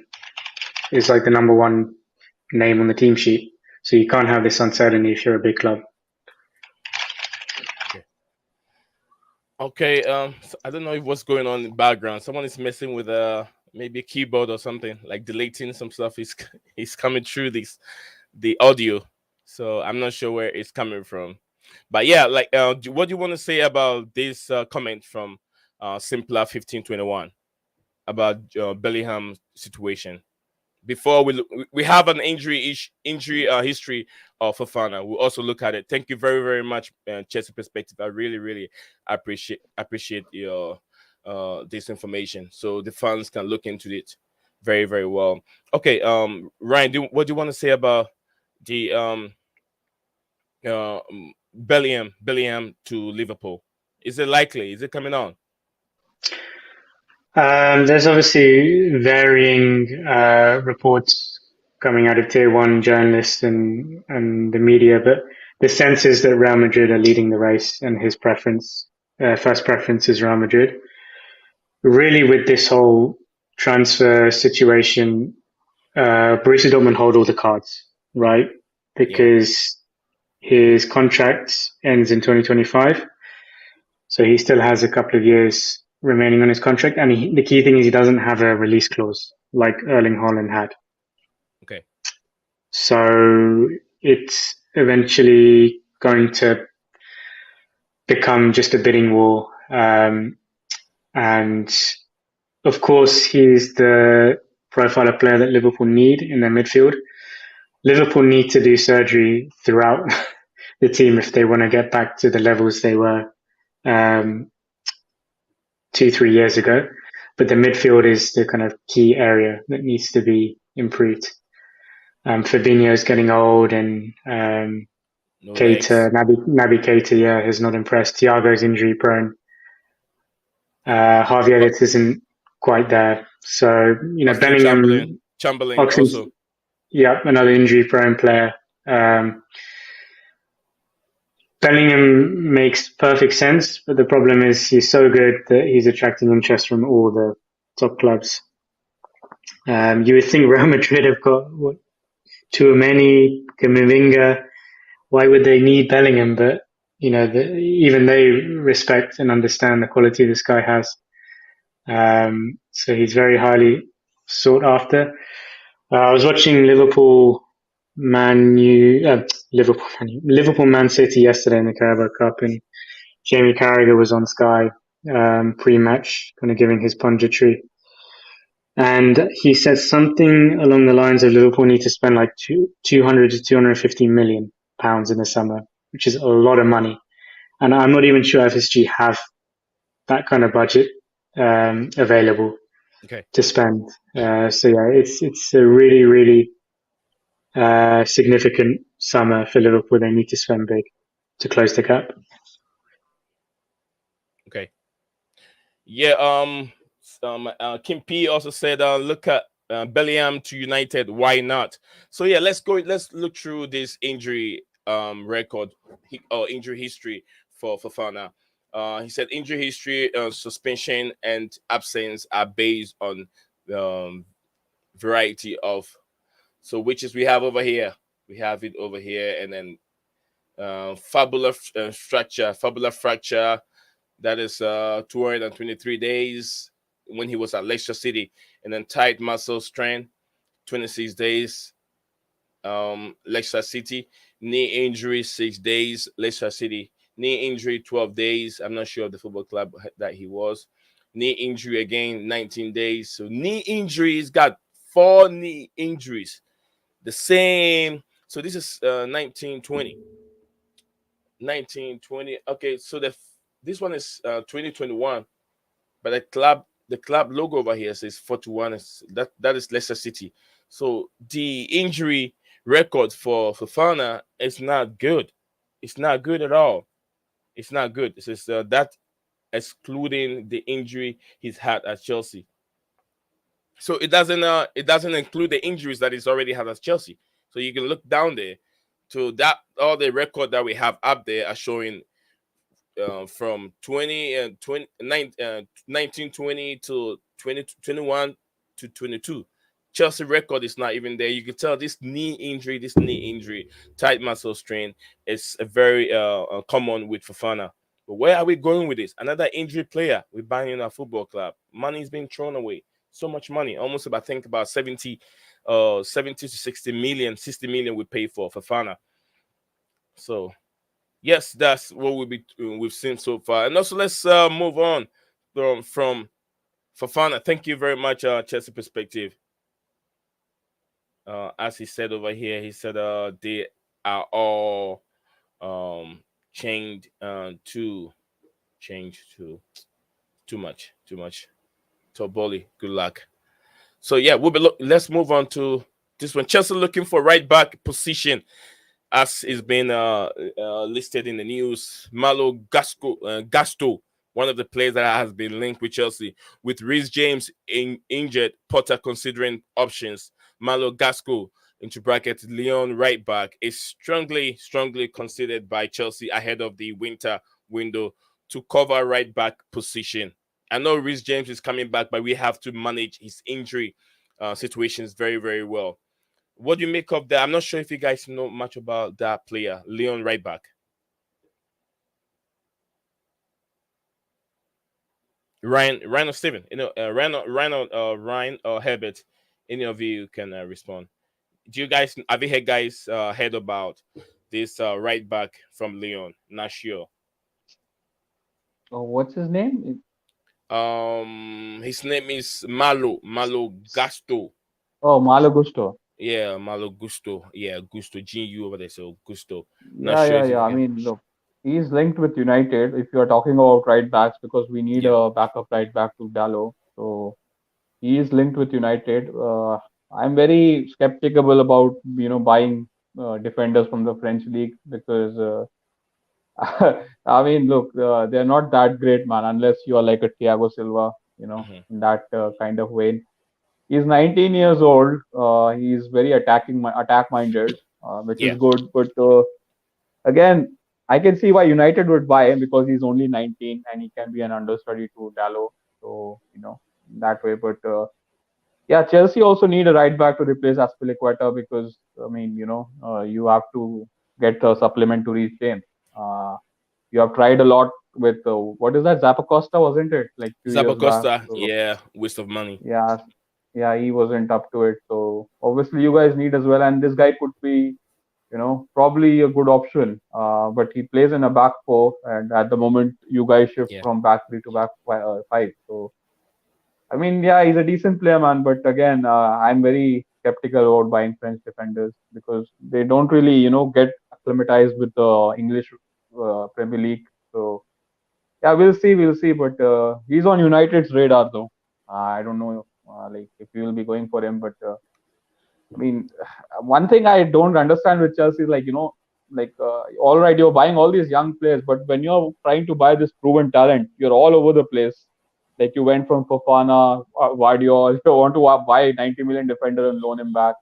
Speaker 2: is like the number one name on the team sheet. So you can't have this uncertainty if you're a big club.
Speaker 1: Okay. Okay. So I don't know what's going on in the background. Someone is messing with maybe a keyboard or something, like deleting some stuff. Is coming through the audio. So I'm not sure where it's coming from. But yeah, like what do you want to say about this comment from Simpler 1521 about Bellingham situation? Before we have an injury history of Fafana, we'll also look at it. Thank you very very much, Chelsea Perspective. I really appreciate your this information, so the fans can look into it very very well. Okay, Ryan, what do you want to say about the Bellingham to Liverpool? Is it likely? Is it coming on?
Speaker 2: There's obviously varying reports coming out of tier one journalists and the media, but the sense is that Real Madrid are leading the race, and his first preference is Real Madrid. Really, with this whole transfer situation, Borussia Dortmund hold all the cards, right?
Speaker 1: Yeah.
Speaker 2: Because his contract ends in 2025, so he still has a couple of years remaining on his contract. And the key thing is he doesn't have a release clause like Erling Haaland had.
Speaker 1: Okay.
Speaker 2: So it's eventually going to become just a bidding war. And of course, he's the profile of player that Liverpool need in their midfield. Liverpool need to do surgery throughout the team if they want to get back to the levels they were 2-3 years ago. But the midfield is the kind of key area that needs to be improved. Fabinho is getting old, and
Speaker 1: No legs.
Speaker 2: Keita, Naby Keita, yeah, has not impressed. Thiago's injury prone. Harvey
Speaker 1: But
Speaker 2: Elliott isn't quite there. So,
Speaker 1: Austin Chamberlain.
Speaker 2: Bellingham,
Speaker 1: Chamberlain
Speaker 2: Oxen's,
Speaker 1: also.
Speaker 2: yeah, another injury prone player. Bellingham makes perfect sense, but the problem is he's so good that he's attracting interest from all the top clubs. You would think Real Madrid have got Tchouaméni, Camavinga. Why would they need Bellingham? But even they respect and understand the quality this guy has. So he's very highly sought after. I was watching Liverpool Man City yesterday in the Carabao Cup, and Jamie Carragher was on Sky pre-match, kind of giving his punditry, and he said something along the lines of Liverpool need to spend like 200 to 250 million pounds in the summer, which is a lot of money. And I'm not even sure FSG have that kind of budget available
Speaker 1: Okay.
Speaker 2: to spend. So yeah, it's a really significant summer for Liverpool. They need to spend big to close the gap.
Speaker 1: Okay. Yeah. Kim P also said, look at Bellingham to United. Why not? So yeah, let's go. Let's look through this injury record or injury history for Fofana. He said injury history, suspension, and absence are based on um, variety of. So which is we have over here. We have it over here, and then fibula fracture. That is 223 days when he was at Leicester City, and then tight muscle strain, 26 days. Leicester City, knee injury 6 days. Leicester City, knee injury 12 days. I'm not sure of the football club that he was. Knee injury again 19 days. So knee injuries got 4 knee injuries. The same. So this is 1920. 1920. Okay, so this one is 2021, but the club logo over here says 41. That is Leicester City. So the injury record for Fofana is not good. It's not good at all. It's not good. It says that excluding the injury he's had at Chelsea. So it doesn't include the injuries that he's already had at Chelsea. So you can look down there to that all the record that we have up there are showing from 1920 to 2021 to 22. Chelsea record is not even there. You can tell this knee injury, tight muscle strain is a very common with Fofana. But where are we going with this? Another injury player we're buying in our football club. Money is being thrown away. So much money, almost about I think about 70 to 60 million, 60 million we pay for Fofana. So yes, that's what we've seen so far. And also, let's move on from Fafana. Thank you very much, Chelsea Perspective. As he said over here, he said they are all um, chained to change to too much. Toboli, good luck. So yeah, let's move on to this one. Chelsea looking for right back position as is been listed in the news. Malo Gasto, one of the players that has been linked with Chelsea, with Reece James injured. Potter considering options. Malo Gasco into brackets Leon right back is strongly considered by Chelsea ahead of the winter window to cover right back position. I know Reece James is coming back, but we have to manage his injury situations very well. What do you make of that? I'm not sure if you guys know much about that player, Leon right back. Ryan or Steven, Ryan or Herbert. Any of you can respond. Do you guys have you heard guys heard about this right back from Leon? Not sure.
Speaker 3: Oh, what's his name?
Speaker 1: His name is Malo Gasto.
Speaker 3: Oh, Malo Gusto.
Speaker 1: Yeah, Malo Gusto. Yeah, Gusto. GU over there. So Gusto. Not
Speaker 3: Yeah,
Speaker 1: sure
Speaker 3: yeah,
Speaker 1: if
Speaker 3: yeah.
Speaker 1: you
Speaker 3: I
Speaker 1: can.
Speaker 3: mean, look, he's linked with United. If you are talking about right backs, because we need
Speaker 1: Yeah.
Speaker 3: a backup right back to Dallo, so he is linked with United. I'm very skeptical about buying defenders from the French league because I mean, look, they're not that great, man, unless you are like a Thiago Silva,
Speaker 1: Hmm.
Speaker 3: in that kind of way. He's 19 years old. He's very attack minded, which is
Speaker 1: Yeah.
Speaker 3: good. But again, I can see why United would buy him because he's only 19 and he can be an understudy to Dallo. So that way. But yeah, Chelsea also need a right back to replace Aspilicueta because I mean, you have to get a supplement to reach James. Uh, You have tried a lot with what is that, Zappacosta, wasn't it? Like 2 years back.
Speaker 1: Zapacosta,
Speaker 3: So
Speaker 1: yeah, waste of money.
Speaker 3: yeah, yeah, he wasn't up to it. So obviously you guys need as well, and this guy could be, probably a good option. But he plays in a back four, and at the moment you guys shift
Speaker 1: Yeah.
Speaker 3: from back three to back five. So I mean, yeah, he's a decent player, man. But again, I'm very skeptical about buying French defenders because they don't really, get acclimatized with the English Premier League. So yeah, we'll see. But he's on United's radar, though. I don't know, like if we will be going for him. But I mean, one thing I don't understand with Chelsea is like, like all right, you're buying all these young players, but when you're trying to buy this proven talent, you're all over the place. Like you went from Fofana, Guardiola, you want to buy 90 million defender and loan him back.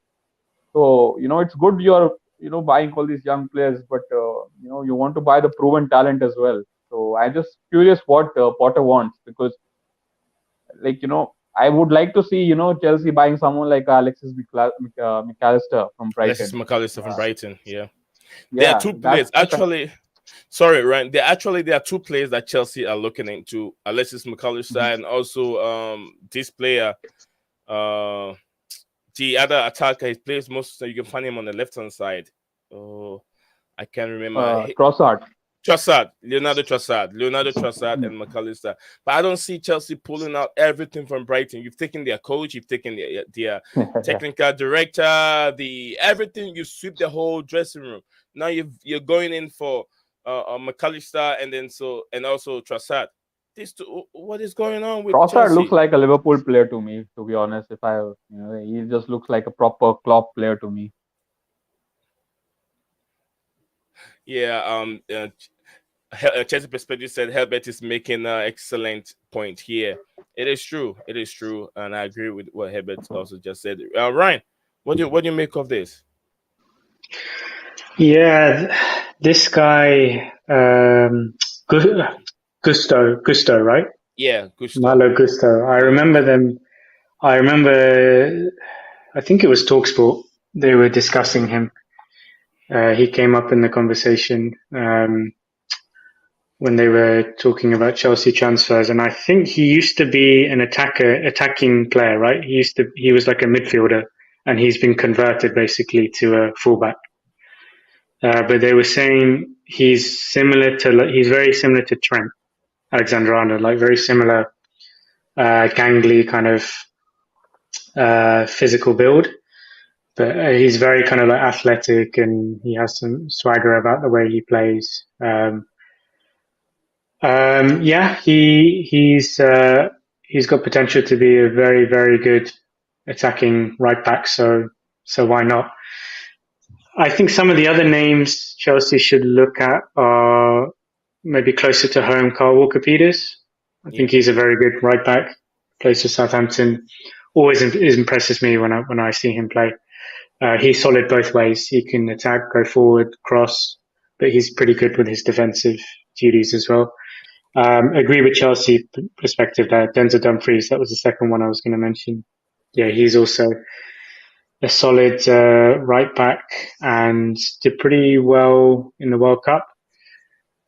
Speaker 3: So it's good you're buying all these young players, but you want to buy the proven talent as well. So I'm just curious what Potter wants because like I would like to see Chelsea buying someone like Alexis McAllister from
Speaker 1: Alexis
Speaker 3: Brighton.
Speaker 1: McAllister from
Speaker 3: Uh,
Speaker 1: Brighton. Yeah. There are
Speaker 3: yeah,
Speaker 1: two
Speaker 3: that's
Speaker 1: players.
Speaker 3: the kind.
Speaker 1: Actually, sorry, Ryan. There are two players that Chelsea are looking into. Alexis
Speaker 3: Mhm.
Speaker 1: McAllister and also this player, uh the other attacker. He plays most, so you can find him on the left hand side. Oh, I can't remember.
Speaker 3: Trossard.
Speaker 1: Leonardo Trossard,
Speaker 3: Mm.
Speaker 1: and McAllister. But I don't see Chelsea pulling out everything from Brighton. You've taken their coach, you've taken their
Speaker 3: Yeah.
Speaker 1: technical director, the everything. You sweep the whole dressing room. Now you're going in for McAllister and also Trossard. This two, what is going on with
Speaker 3: Trossard looks
Speaker 1: Chelsea?
Speaker 3: like a Liverpool player to me, to be honest. If I, he just looks like a proper Klopp player to me.
Speaker 1: Yeah, Chelsea perspective said Herbert is making an excellent point here. It is true. It is true, and I agree with what Herbert also just said. Ryan, what do you make of this?
Speaker 2: Yeah, this guy, Gusto, right?
Speaker 1: Yeah, Gusto.
Speaker 2: Malo Gusto. I remember them. I remember, I think it was Talksport. They were discussing him. He came up in the conversation when they were talking about Chelsea transfers, and I think he used to be an attacking player, right? He was like a midfielder, and he's been converted basically to a fullback. But they were saying he's very similar to Trent Alexander-Arnold, like very similar, gangly kind of physical build. But he's very kind of like athletic, and he has some swagger about the way he plays. Yeah, he's got potential to be a very very good attacking right back. So why not? I think some of the other names Chelsea should look at are maybe closer to home. Carl Walker-Peters. I
Speaker 1: Yeah,
Speaker 2: think he's a very good right back. Plays for Southampton. Always impresses me when I see him play. He's solid both ways. He can attack, go forward, cross, but he's pretty good with his defensive duties as well. Agree with Chelsea perspective there. Denzel Dumfries, that was the second one I was going to mention. Yeah, he's also a solid right back and did pretty well in the World Cup.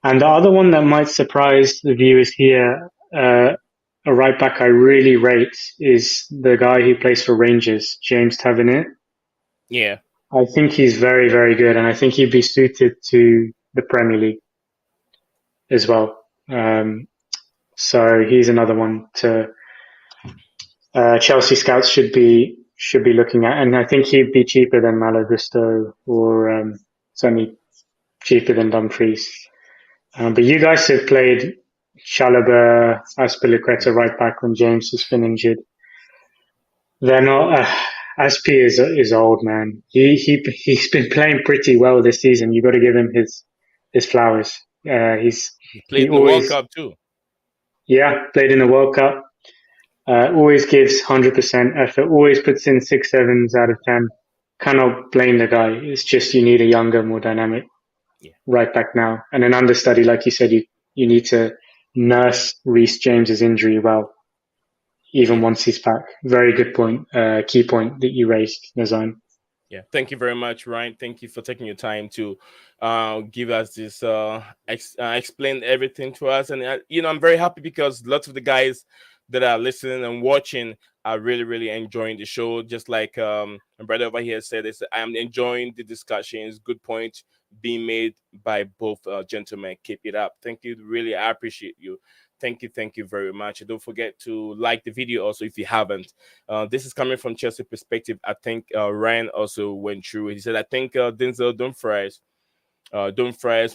Speaker 2: And the other one that might surprise the viewers here, a right back I really rate, is the guy who plays for Rangers, James Tavernier.
Speaker 1: yeah,
Speaker 2: I think he's very, very good, and I think he'd be suited to the Premier League as well. So he's another one to Chelsea scouts should be looking at, and I think he'd be cheaper than Malo Gusto or certainly cheaper than Dumfries. But you guys have played Chalobah, Azpilicueta right back when James has been injured. They're not. Aspi is old, man. He's been playing pretty well this season. You got to give him his flowers.
Speaker 1: he
Speaker 2: He
Speaker 1: played in the World
Speaker 2: always,
Speaker 1: Cup too.
Speaker 2: yeah, played in the World Cup. Always gives 100% effort. Always puts in 6 sevens out of 10. Cannot blame the guy. It's just you need a younger, more dynamic
Speaker 1: Yeah,
Speaker 2: right back now, and an understudy, like you said. You need to nurse Reece James's injury well, even
Speaker 1: yeah.
Speaker 2: once he's back. Very good point. Key point that you raised, Nazan.
Speaker 1: Yeah, thank you very much, Ryan. Thank you for taking your time to give us this, explain everything to us. And, I'm very happy because lots of the guys that are listening and watching are really, really enjoying the show. Just like my brother over here said, I'm enjoying the discussions, good points being made by both gentlemen. Keep it up. Thank you. Really, I appreciate you. Thank you very much. And don't forget to like the video also if you haven't. This is coming from Chelsea perspective. I think Ryan also went through it. He said, I think Denzel Dumfries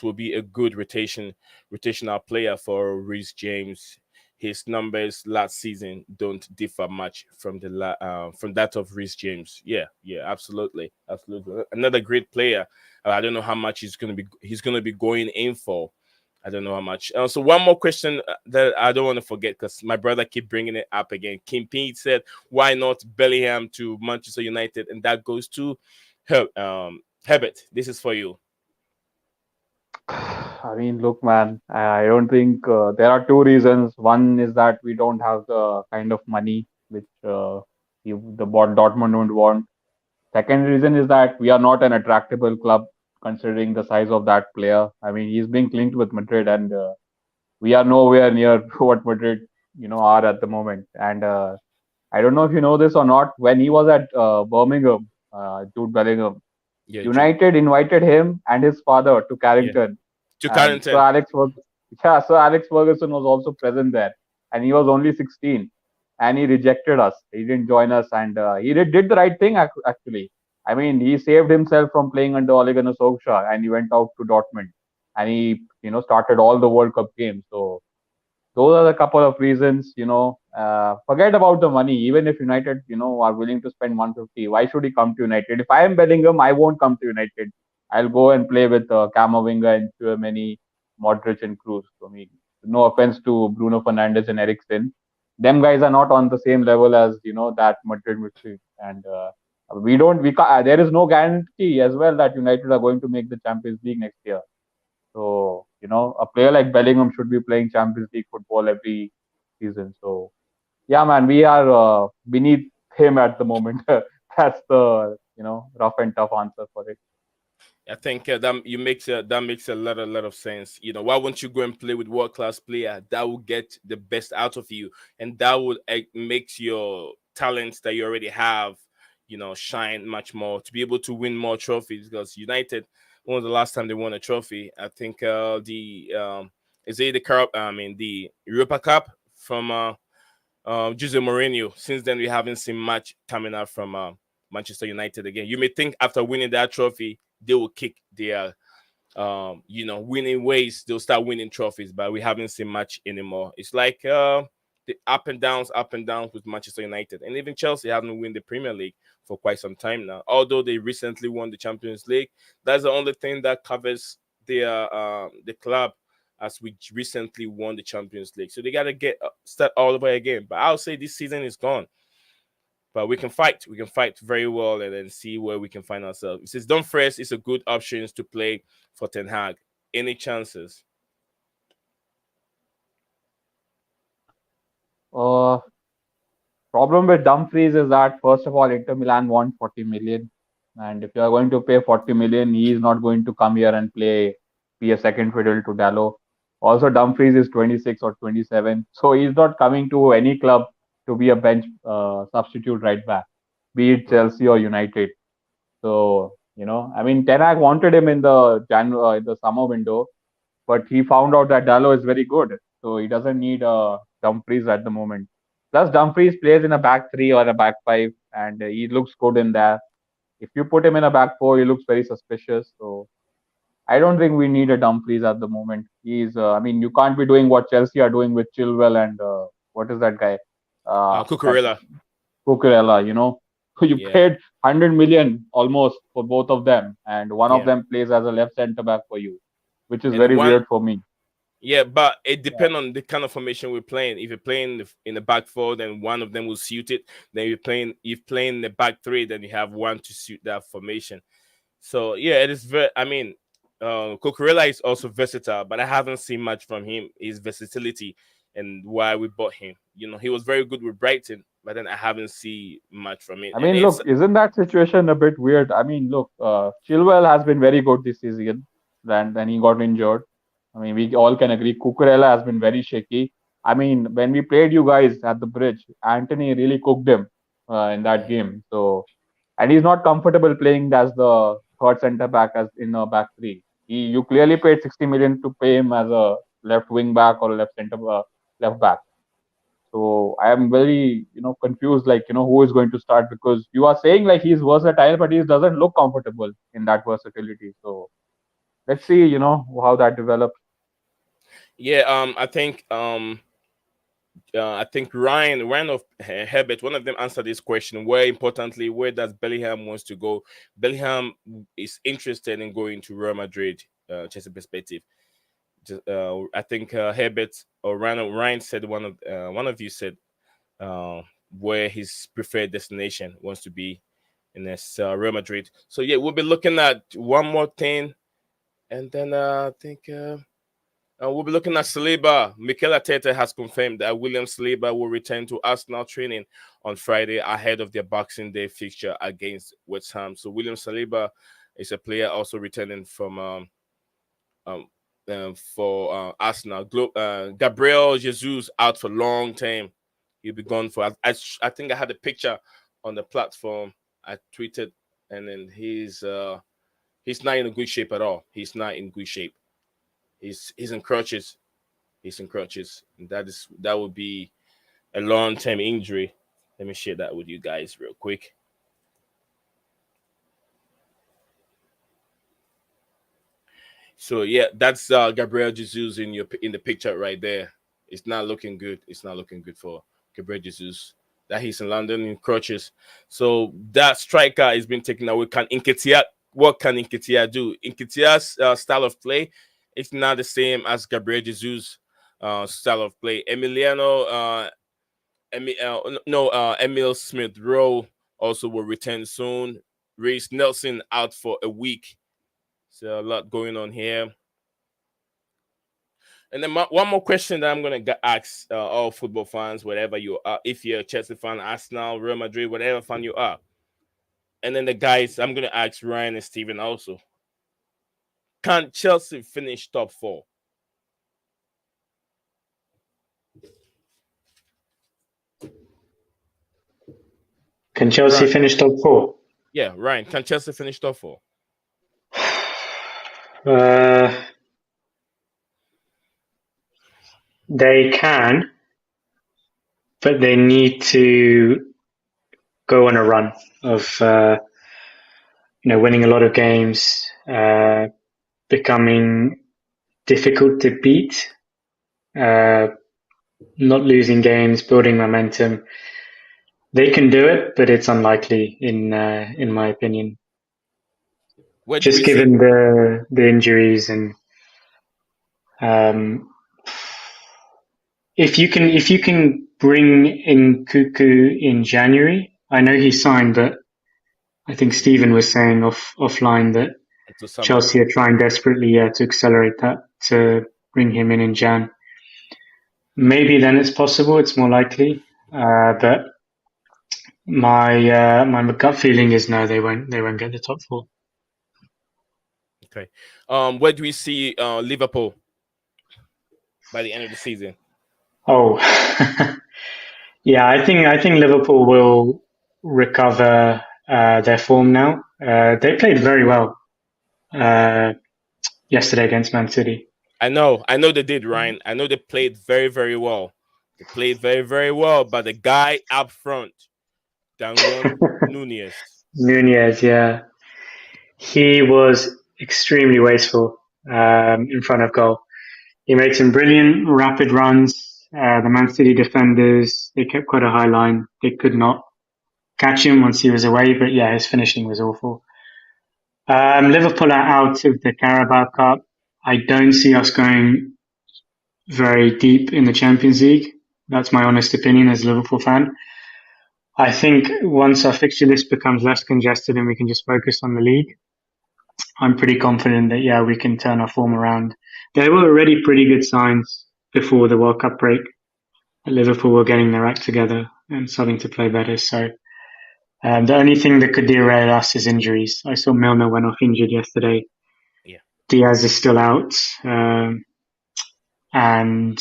Speaker 1: will be a good rotational player for Reece James. His numbers last season don't differ much from from that of Reece James. Yeah, yeah, absolutely, absolutely. Another great player. I don't know how much he's gonna be going in for. I don't know how much. So one more question that I don't want to forget because my brother keep bringing it up again. Kim Pete said, "Why not Bellingham to Manchester United?" And that goes to Herbert. This is for you.
Speaker 3: I mean, look, man, I don't think there are two reasons. One is that we don't have the kind of money which Dortmund would want. Second reason is that we are not an attractable club considering the size of that player. I mean, he's being linked with Madrid, and we are nowhere near what Madrid, are at the moment. And I don't know if you know this or not. When he was at Birmingham, Jude Bellingham,
Speaker 1: Yeah, Jude.
Speaker 3: United invited him and his father to
Speaker 1: Yeah,
Speaker 3: Carrington,
Speaker 1: to
Speaker 3: and
Speaker 1: Carrington.
Speaker 3: So Alex Ferguson was also present there, and he was only 16, and he rejected us. He didn't join us, and he did the right thing actually. I mean, he saved himself from playing under Ole Gunnar Solskjaer, and he went out to Dortmund, and he started all the World Cup games. So those are the couple of reasons. Forget about the money. Even if United, are willing to spend 150, why should he come to United? If I am Bellingham, I won't come to United. I'll go and play with Camavinga and Tchouaméni, Modric and Cruz. I mean, no offense to Bruno Fernandez and Eriksen, them guys are not on the same level as that Madrid midfield. And we don't. We ca There is no guarantee as well that United are going to make the Champions League next year. So, a player like Bellingham should be playing Champions League football every season. So, yeah, man, we are beneath him at the moment. That's the, rough and tough answer for it.
Speaker 1: I think that makes a lot of sense. Why won't you go and play with world class player that will get the best out of you, and that would makes your talents that you already have, shine much more to be able to win more trophies. Because United, when was the last time they won a trophy? I think the is it the Cup? I mean the Europa Cup from Jose Mourinho. Since then, we haven't seen much coming out from Manchester United again. You may think after winning that trophy, they will kick their winning ways. They'll start winning trophies, but we haven't seen much anymore. It's like the up and downs with Manchester United, and even Chelsea haven't won the Premier League for quite some time now. Although they recently won the Champions League, that's the only thing that covers the club as we recently won the Champions League. So they got to get start all over again. But I'll say this season is gone. But we can fight. We can fight very well and then see where we can find ourselves. It says Dumfries is a good option to play for Ten Hag. Any chances?
Speaker 3: Uh, Problem with Dumfries is that, first of all, Inter Milan want 40 million. And if you are going to pay 40 million, he is not going to come here and be a second fiddle to Dallo. Also, Dumfries is 26 or 27. So he's not coming to any club to be a bench substitute right back, be it
Speaker 1: Right.
Speaker 3: Chelsea or United. So, I mean, Ten Hag wanted him in the in the summer window, but he found out that Dallo is very good. So he doesn't need Dumfries at the moment. Plus, Dumfries plays in a back three or a back five, and he looks good in there. If you put him in a back four, he looks very suspicious. So I don't think we need a Dumfries at the moment. I mean, you can't be doing what Chelsea are doing with Chilwell and what is that guy? That
Speaker 1: Cucurella.
Speaker 3: Cucurella, you
Speaker 1: Yeah.
Speaker 3: paid 100 million almost for both of them, and one of
Speaker 1: Yeah.
Speaker 3: them plays as a left centre back for you, which is
Speaker 1: And
Speaker 3: very
Speaker 1: one
Speaker 3: weird for me.
Speaker 1: Yeah, but it
Speaker 3: Yeah.
Speaker 1: depends on the kind of formation we're playing. If you're playing in the back four, then one of them will suit it. Then if playing in the back three, then you have one to suit that formation. So yeah, it is very. I mean, Cucurella is also versatile, but I haven't seen much from him. His versatility and why we bought him. He was very good with Brighton. but then I haven't seen much from it.
Speaker 3: I
Speaker 1: And
Speaker 3: mean,
Speaker 1: it's
Speaker 3: look, isn't that situation a bit weird? I mean, look, Chilwell has been very good this season. Then he got injured. I mean, we all can agree. Cucurella has been very shaky. I mean, when we played you guys at the bridge, Anthony really cooked him in that game. So, and he's not comfortable playing as the third centre back as in a back three. You clearly paid 60 million to pay him as a left wing back or a left back. So I am very, confused, like, who is going to start, because you are saying like he's versatile, but he doesn't look comfortable in that versatility. So let's see, how that develops.
Speaker 1: yeah. I think Ryan of Herbert, one of them answered this question. Where importantly, where does Bellingham wants to go? Bellingham is interested in going to Real Madrid. Just a perspective. I think Herbert or Ryan said one of you said uh, where his preferred destination wants to be in this Real Madrid. So yeah, we'll be looking at one more thing, and then I think. We'll be looking at Saliba. Mikel Arteta has confirmed that William Saliba will return to Arsenal training on Friday ahead of their Boxing Day fixture against West Ham. So William Saliba is a player also returning from um, for Arsenal. Gabriel Jesus out for long time. He'll be gone for. I think I had a picture on the platform. I tweeted, and then he's not in good shape at all. He's not in good shape. He's in crutches. He's in crutches. And that would be a long term injury. Let me share that with you guys real quick. So yeah, that's Gabriel Jesus in the picture right there. It's not looking good. It's not looking good for Gabriel Jesus. That he's in London in crutches. So that striker is being taken away. What can Nketiah do? Nketiah's style of play, it's not the same as Gabriel Jesus' style of play. Emil Smith Rowe also will return soon. Reece Nelson out for a week. So a lot going on here. And then one more question that I'm gonna ask all football fans, whatever you are, if you're a Chelsea fan, Arsenal, Real Madrid, whatever fan you are. And then the guys, I'm gonna ask Ryan and Steven also. Can Chelsea finish top four?
Speaker 2: Can Chelsea
Speaker 1: Ryan.
Speaker 2: finish top four?
Speaker 1: Yeah, Ryan. Can Chelsea finish top four?
Speaker 2: Uh, they can, but they need to go on a run of winning a lot of games, becoming difficult to beat, uh, not losing games, building momentum. They can do it, but it's unlikely in my opinion.
Speaker 1: Where do we
Speaker 2: Just
Speaker 1: see?
Speaker 2: given the injuries and um, if you can bring in Cuckoo in January, I know he signed, but I think Stephen was saying offline that
Speaker 1: To summer.
Speaker 2: Chelsea are trying desperately, to accelerate that to bring him in Jan. Maybe then it's possible. It's more likely, but my gut feeling is no, they won't get the top four.
Speaker 1: Okay. Where do we see Liverpool by the end of the season?
Speaker 2: Oh, yeah, I think Liverpool will recover their form now. They played very well yesterday against Man City.
Speaker 1: I know they did, Ryan. I know they played very, very well. They played very, very well, but the guy up front, Darwin Nunez.
Speaker 2: Nunez, yeah, he was extremely wasteful in front of goal. He made some brilliant rapid runs. The Man City defenders, they kept quite a high line. They could not catch him once he was away, but yeah, his finishing was awful. Liverpool are out of the Carabao Cup. I don't see us going very deep in the Champions League. That's my honest opinion as a Liverpool fan. I think once our fixture list becomes less congested and we can just focus on the league, I'm pretty confident that, yeah, we can turn our form around. There were already pretty good signs before the World Cup break that Liverpool were getting their act together. and starting to play better. So the only thing that could derail us is injuries. I saw Milner went off injured yesterday.
Speaker 1: Yeah.
Speaker 2: Diaz is still out, and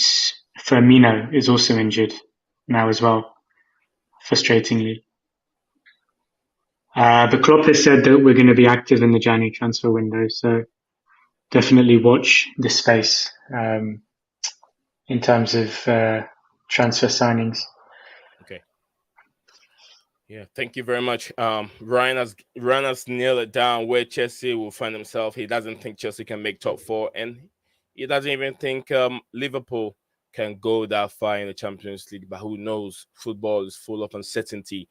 Speaker 2: Firmino is also injured now as well, frustratingly. But Klopp has said that we're going to be active in the January transfer window, so definitely watch this space in terms of transfer signings.
Speaker 1: Okay. Yeah, thank you very much. Ryan has nailed it down where Chelsea will find himself. He doesn't think Chelsea can make top four, and he doesn't even think Liverpool can go that far in the Champions League. But who knows? Football is full of uncertainty.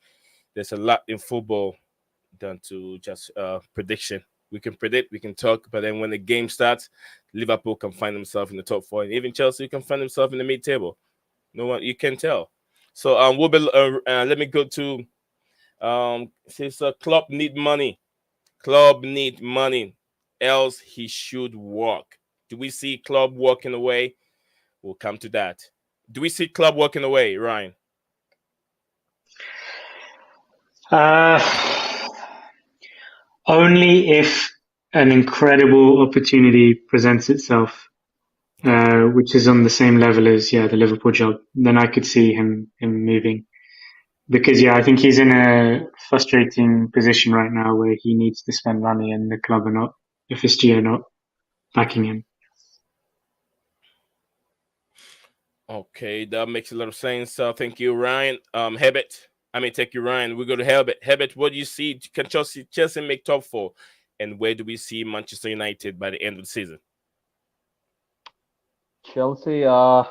Speaker 1: There's a lot in football than to just prediction. We can predict, we can talk, but then when the game starts, Liverpool can find themselves in the top four, and even Chelsea can find themselves in the mid-table. No one, you can tell. So let me go to says club need money. Club need money, else he should walk. Do we see club walking away? We'll come to that. Do we see club walking away, Ryan?
Speaker 2: Uh, Only if an incredible opportunity presents itself, which is on the same level as the Liverpool job. Then I could see him moving. Because I think he's in a frustrating position right now where he needs to spend money and the club are not, FSG are not backing him.
Speaker 1: Okay, that makes a lot of sense. Thank you, Ryan. Thank you, Ryan. We go to Herbert. Herbert, what do you see? Can Chelsea make top four? And where do we see Manchester United by the end of the season?
Speaker 3: Chelsea, I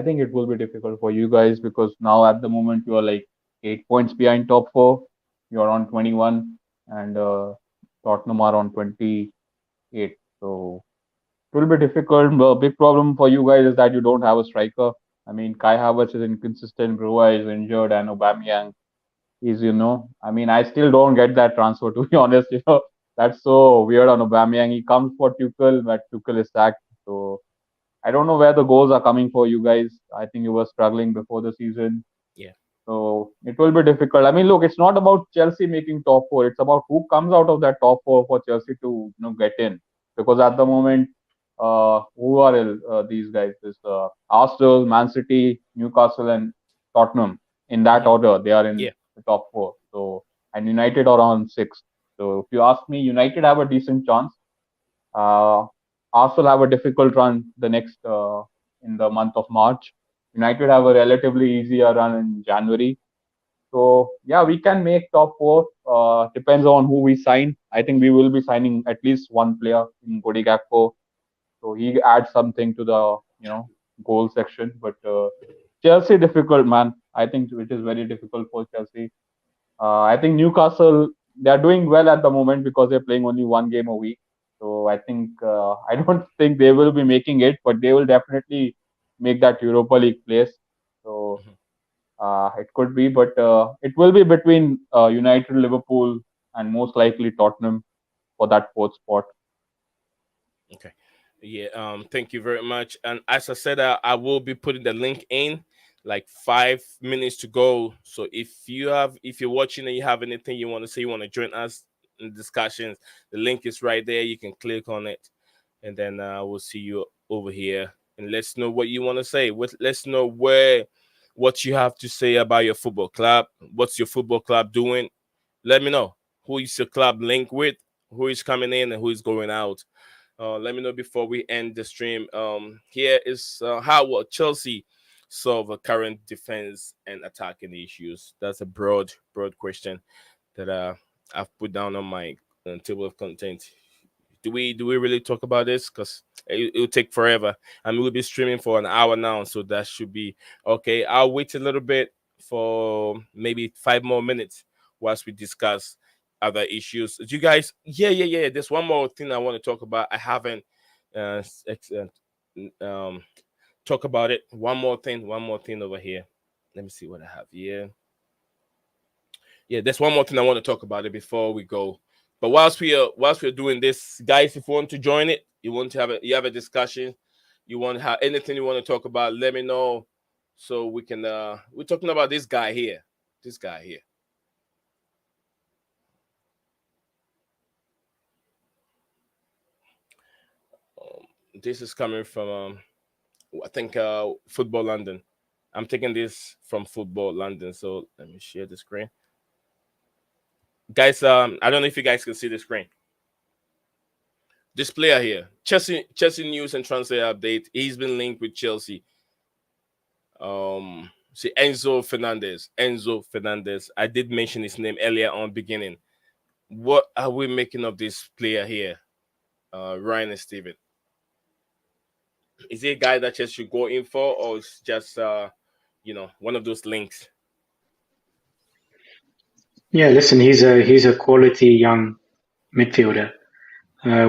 Speaker 3: think it will be difficult for you guys because now at the moment you are like 8 points behind top four. You are on 21, and Tottenham are on 28. So it will be difficult. The big problem for you guys is that you don't have a striker. I mean, Kai Havertz is inconsistent, Brua is injured, and Aubameyang is, I still don't get that transfer, to be honest. That's so weird on Aubameyang. He comes for Tuchel, but Tuchel is sacked. So I don't know where the goals are coming for you guys. I think you were struggling before the season.
Speaker 1: Yeah.
Speaker 3: So it will be difficult. I mean, look, it's not about Chelsea making top four. It's about who comes out of that top four for Chelsea to get in. Because at the moment, who are these guys? This Arsenal, Man City, Newcastle, and Tottenham. In that order, they are in the top four. So and United are on six. So if you ask me, United have a decent chance. Arsenal have a difficult run the next in the month of March. United have a relatively easier run in January. So yeah, we can make top four. Depends on who we sign. I think we will be signing at least one player in Cody Gakpo. So he adds something to the goal section. But Chelsea difficult, man. I think it is very difficult for Chelsea. I think Newcastle, they are doing well at the moment because they're playing only one game a week. So I think I don't think they will be making it, but they will definitely make that Europa League place. So it could be, but it will be between United, Liverpool, and most likely Tottenham for that fourth spot.
Speaker 1: Okay. Yeah. Thank you very much. And as I said, I will be putting the link in like 5 minutes to go. So if you're watching and you have anything you want to say, you want to join us in discussions, the link is right there. You can click on it, and then we'll see you over here. And let's know what you want to say. Let's know what you have to say about your football club. What's your football club doing? Let me know. Who is your club linked with? Who is coming in and who is going out? Let me know before we end the stream. Here is how will Chelsea solve the current defense and attacking issues? That's a broad question that I've put down on my table of content. Do we really talk about this? Because it'll take forever, and we'll be streaming for an hour now, so that should be okay. I'll wait a little bit for maybe 5 more minutes whilst we discuss other issues. Do you guys? Yeah. There's one more thing I want to talk about. I haven't talk about it. One more thing over here. Let me see what I have here. Yeah, there's one more thing I want to talk about it before we go. But whilst we're doing this, guys, if you want to join it, you have a discussion, you want to have anything you want to talk about, let me know so we can we're talking about this guy here. this guy here. This is coming from I think Football London. I'm taking this from Football London. So let me share the screen, guys. I don't know if you guys can see the screen. This player here, Chelsea news and transfer update. He's been linked with Chelsea. See Enzo Fernandez. Enzo Fernandez. I did mention his name earlier on beginning. What are we making of this player here, Ryan and Steven? Is he a guy that Chelsea should go in for, or it's just one of those links?
Speaker 2: Yeah, listen, he's a quality young midfielder.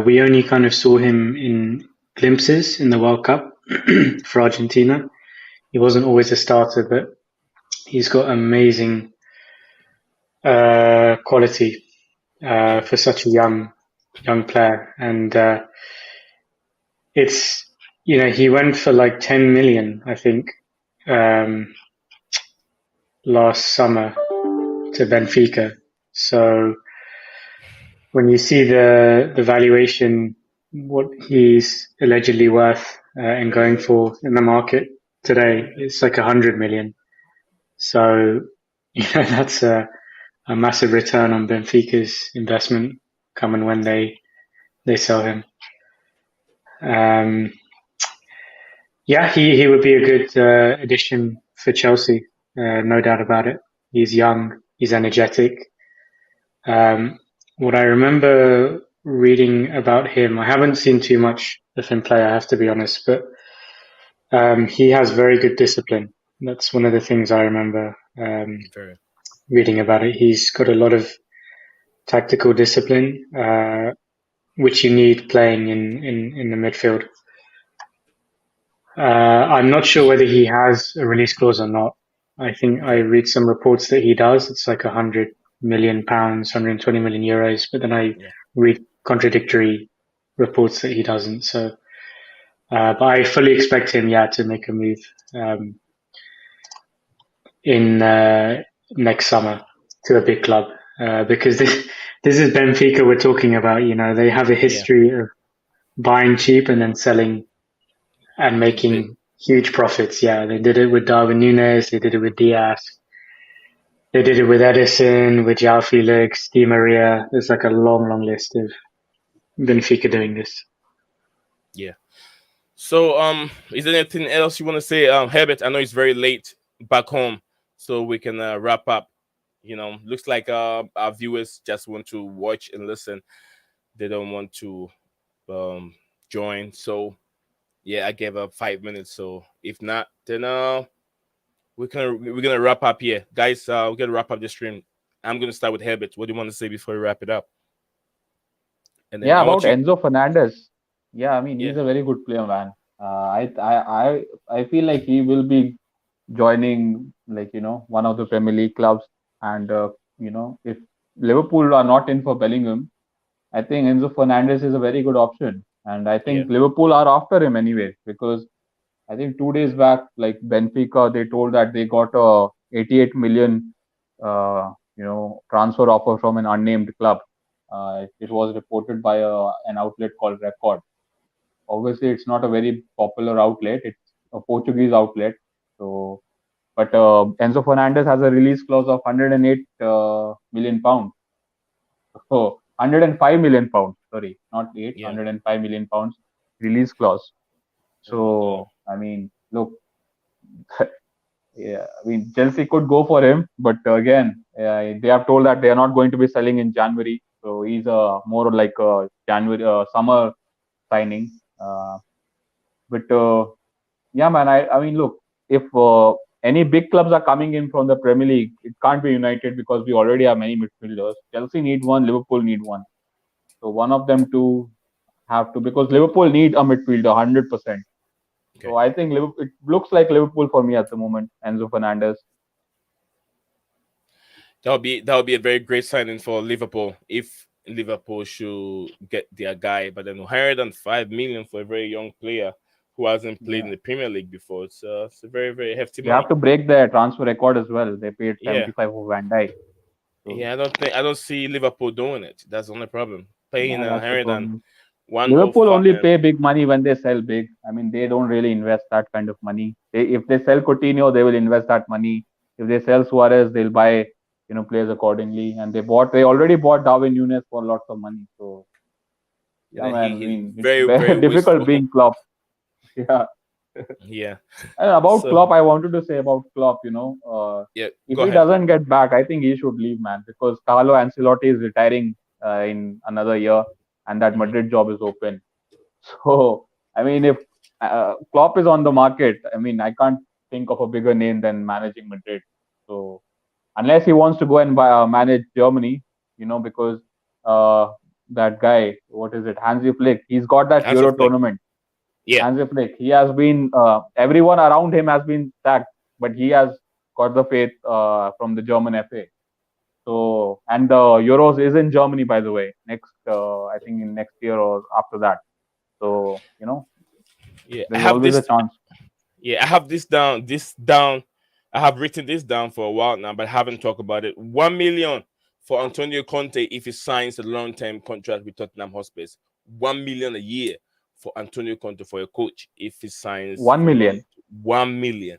Speaker 2: We only kind of saw him in glimpses in the World Cup for Argentina. He wasn't always a starter, but he's got amazing quality for such a young player, and it's he went for like 10 million, I think, um, last summer to Benfica. So when you see the valuation, what he's allegedly worth and going for in the market today, it's like 100 million. So that's a massive return on Benfica's investment coming when they sell him. Yeah, he would be a good addition for Chelsea, no doubt about it. He's young, he's energetic. What I remember reading about him, I haven't seen too much of him play, I have to be honest, but he has very good discipline. That's one of the things I remember reading about it. He's got a lot of tactical discipline, which you need playing in the midfield. I'm not sure whether he has a release clause or not. I think I read some reports that he does. It's like £100 million, 120 million euros, but then I read contradictory reports that he doesn't. So, but I fully expect him, to make a move in next summer to a big club, because this is Benfica we're talking about. They have a history of buying cheap and then selling and making huge profits. Yeah, they did it with Darwin Núñez, they did it with Diaz, they did it with Edison, with João Felix, Di Maria. There's like a long list of Benfica doing this.
Speaker 1: Yeah. So, is there anything else you want to say, Herbert? I know it's very late back home, so we can wrap up. Looks like our viewers just want to watch and listen. They don't want to join. So, yeah, I gave up 5 minutes. So, if not, then we're gonna wrap up here, guys. We're gonna wrap up the stream. I'm gonna start with Herbert. What do you want to say before we wrap it up? And then
Speaker 3: about Enzo Fernandez. Yeah, I mean he's a very good player, man. I feel like he will be joining one of the Premier League clubs, and if Liverpool are not in for Bellingham, I think Enzo Fernandez is a very good option, and I think Liverpool are after him anyway, because I think 2 days back, like Benfica, they told that they got a 88 million transfer offer from an unnamed club. It was reported by an outlet called Record. Obviously, it's not a very popular outlet. It's a Portuguese outlet. So, but Enzo Fernandez has a release clause of 108 million pounds. So, 105 million pounds. Sorry, not 8. 105 million pounds release clause. So, I mean, look, I mean, Chelsea could go for him, but again, they have told that they are not going to be selling in January. So he's more like a January summer signing. But yeah, man, I mean, look, if any big clubs are coming in from the Premier League, it can't be United because we already have many midfielders. Chelsea need one, Liverpool need one. So one of them two have to, because Liverpool need a midfielder 100%. So I think it looks like Liverpool for me at the moment. Enzo Fernandez.
Speaker 1: That would be a very great signing for Liverpool if Liverpool should get their guy. But then 105 million for a very young player who hasn't played in
Speaker 3: Yeah.
Speaker 1: the Premier League before. It's a very, very hefty
Speaker 3: They have
Speaker 1: money.
Speaker 3: to break their transfer record as well. They paid
Speaker 1: Yeah.
Speaker 3: 75 for Van Dijk. So
Speaker 1: Yeah, I don't see Liverpool doing it. That's the only problem. Paying
Speaker 3: yeah, that's the
Speaker 1: Harry than
Speaker 3: problem. Liverpool
Speaker 1: 105
Speaker 3: only pay big money when they sell big. I mean, they don't really invest that kind of money. If they sell Coutinho, they will invest that money. If they sell Suarez, they'll buy players accordingly. And they already bought Darwin Nunes for lots of money. So
Speaker 1: and
Speaker 3: yeah,
Speaker 1: then
Speaker 3: man. I
Speaker 1: he's
Speaker 3: mean, it's
Speaker 1: very, very
Speaker 3: very difficult
Speaker 1: wasteful.
Speaker 3: being Klopp. Yeah.
Speaker 1: Yeah.
Speaker 3: And about
Speaker 1: So
Speaker 3: Klopp, I wanted to say about Klopp,
Speaker 1: yeah,
Speaker 3: if
Speaker 1: go
Speaker 3: he
Speaker 1: ahead.
Speaker 3: doesn't get back, I think he should leave, man, because Carlo Ancelotti is retiring in another year, and that
Speaker 1: Mhm.
Speaker 3: Madrid job is open. So, I mean, if Klopp is on the market, I mean, I can't think of a bigger name than managing Madrid. So, unless he wants to go and manage Germany, because uh, that guy, what is it, Hansi Flick, he's got that
Speaker 1: Answer
Speaker 3: Euro
Speaker 1: Flick.
Speaker 3: tournament.
Speaker 1: Yeah.
Speaker 3: Hansi Flick, he has been, everyone around him has been sacked, but he has got the faith from the German FA. So, and the Euros is in Germany, by the way, I think in next year or after that. So,
Speaker 1: Yeah. I
Speaker 3: there's
Speaker 1: have
Speaker 3: always a
Speaker 1: this
Speaker 3: chance.
Speaker 1: Yeah, I have this down. I have written this down for a while now, but I haven't talked about it. 1 million for Antonio Conte if he signs a long-term contract with Tottenham Hotspur. 1 million a year for Antonio Conte for a coach if he signs
Speaker 3: 1
Speaker 1: for long.
Speaker 3: million,
Speaker 1: 1 million.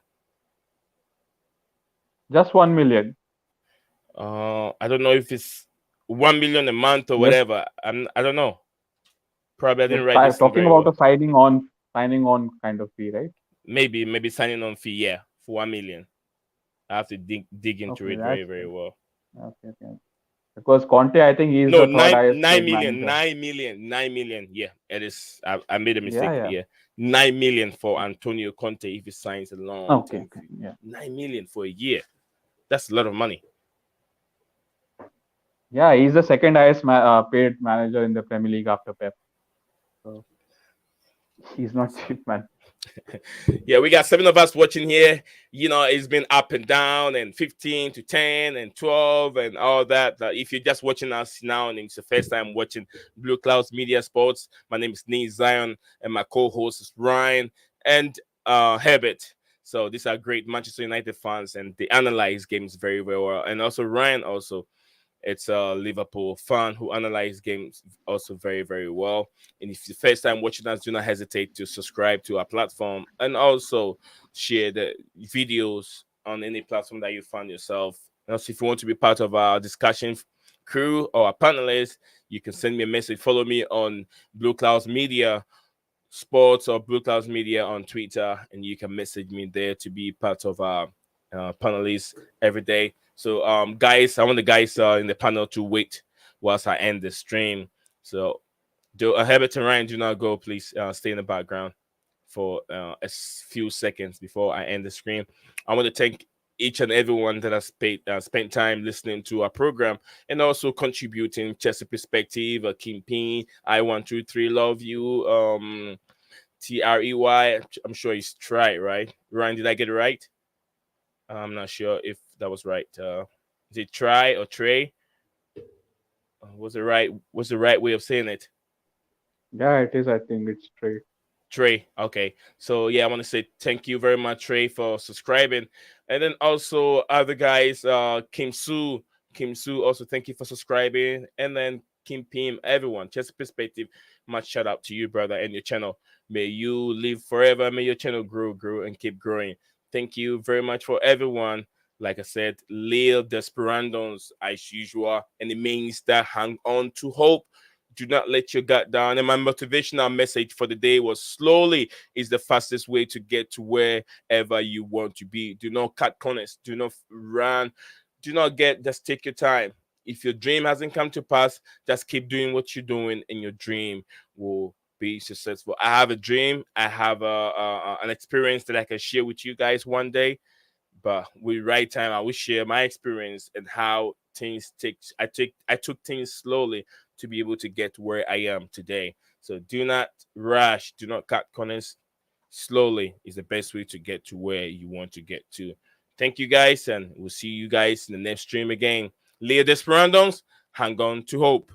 Speaker 3: just 1 million.
Speaker 1: I don't know if it's 1 million a month or
Speaker 3: You're,
Speaker 1: whatever. I don't know. Probably I
Speaker 3: you're
Speaker 1: didn't write this thing
Speaker 3: talking
Speaker 1: very
Speaker 3: about
Speaker 1: well.
Speaker 3: a signing on kind of fee, right?
Speaker 1: Maybe signing on fee, yeah, for 1 million. I have to dig into
Speaker 3: Okay,
Speaker 1: it very,
Speaker 3: that's
Speaker 1: very well.
Speaker 3: okay. Okay. Because Conte, I think he's
Speaker 1: No,
Speaker 3: the third
Speaker 1: nine
Speaker 3: highest
Speaker 1: nine
Speaker 3: paid
Speaker 1: million,
Speaker 3: manager.
Speaker 1: 9 million, 9 million. Yeah, it is. I made a
Speaker 3: Yeah,
Speaker 1: mistake.
Speaker 3: yeah.
Speaker 1: Yeah, 9 million for Antonio Conte if he signs a long
Speaker 3: Okay,
Speaker 1: term
Speaker 3: okay.
Speaker 1: fee.
Speaker 3: Yeah.
Speaker 1: 9 million for a year. That's a lot of money.
Speaker 3: Yeah, he's the second highest paid manager in the Premier League after Pep. So he's not cheap, man.
Speaker 1: Yeah, we got 7 of us watching here. It's been up and down, and 15 to 10 and 12 and all that. If you're just watching us now and it's the first time watching Blue Clouds Media Sports, my name is Nate Zion, and my co-host is Ryan and Herbert. So these are great Manchester United fans, and they analyze games very, very well. And also Ryan also, it's a Liverpool fan who analyzes games also very, very well. And if it's the first time watching us, do not hesitate to subscribe to our platform and also share the videos on any platform that you find yourself. And also, if you want to be part of our discussion crew or our panelists, you can send me a message. Follow me on Blue Clouds Media Sports or Blue Clouds Media on Twitter, and you can message me there to be part of our panelists every day. So, guys, I want the guys in the panel to wait whilst I end the stream. So, Herbert and Ryan, do not go. Please stay in the background for few seconds before I end the stream. I want to thank each and everyone that has spent time listening to our program and also contributing Chelsea perspective. Kim Ping, I123, love you. Trey, I'm sure it's try right. Ryan, did I get it right? I'm not sure if that was right. Is it try or Trey? Was it right? What's the right way of saying it?
Speaker 3: Yeah, it is. I think it's straight.
Speaker 1: Trey. Okay. So yeah, I want to say thank you very much, Trey, for subscribing. And then also other guys, Kim Sue, also thank you for subscribing. And then Kim Pim, everyone, just perspective. Much shout out to you, brother, and your channel. May you live forever. May your channel grow, and keep growing. Thank you very much for everyone. Like I said, live Desperandos as usual, and it means that hang on to hope. Do not let your gut down. And my motivational message for the day was slowly is the fastest way to get to wherever you want to be. Do not cut corners. Do not run. Do not just take your time. If your dream hasn't come to pass, just keep doing what you're doing, and your dream will be successful. I have a dream. I have an experience that I can share with you guys one day. But with right time, I will share my experience and how things take. I took things slowly to be able to get where I am today. So do not rush. Do not cut corners. Slowly is the best way to get to where you want to get to. Thank you guys, and we'll see you guys in the next stream again. Leo Desperandos, hang on to hope.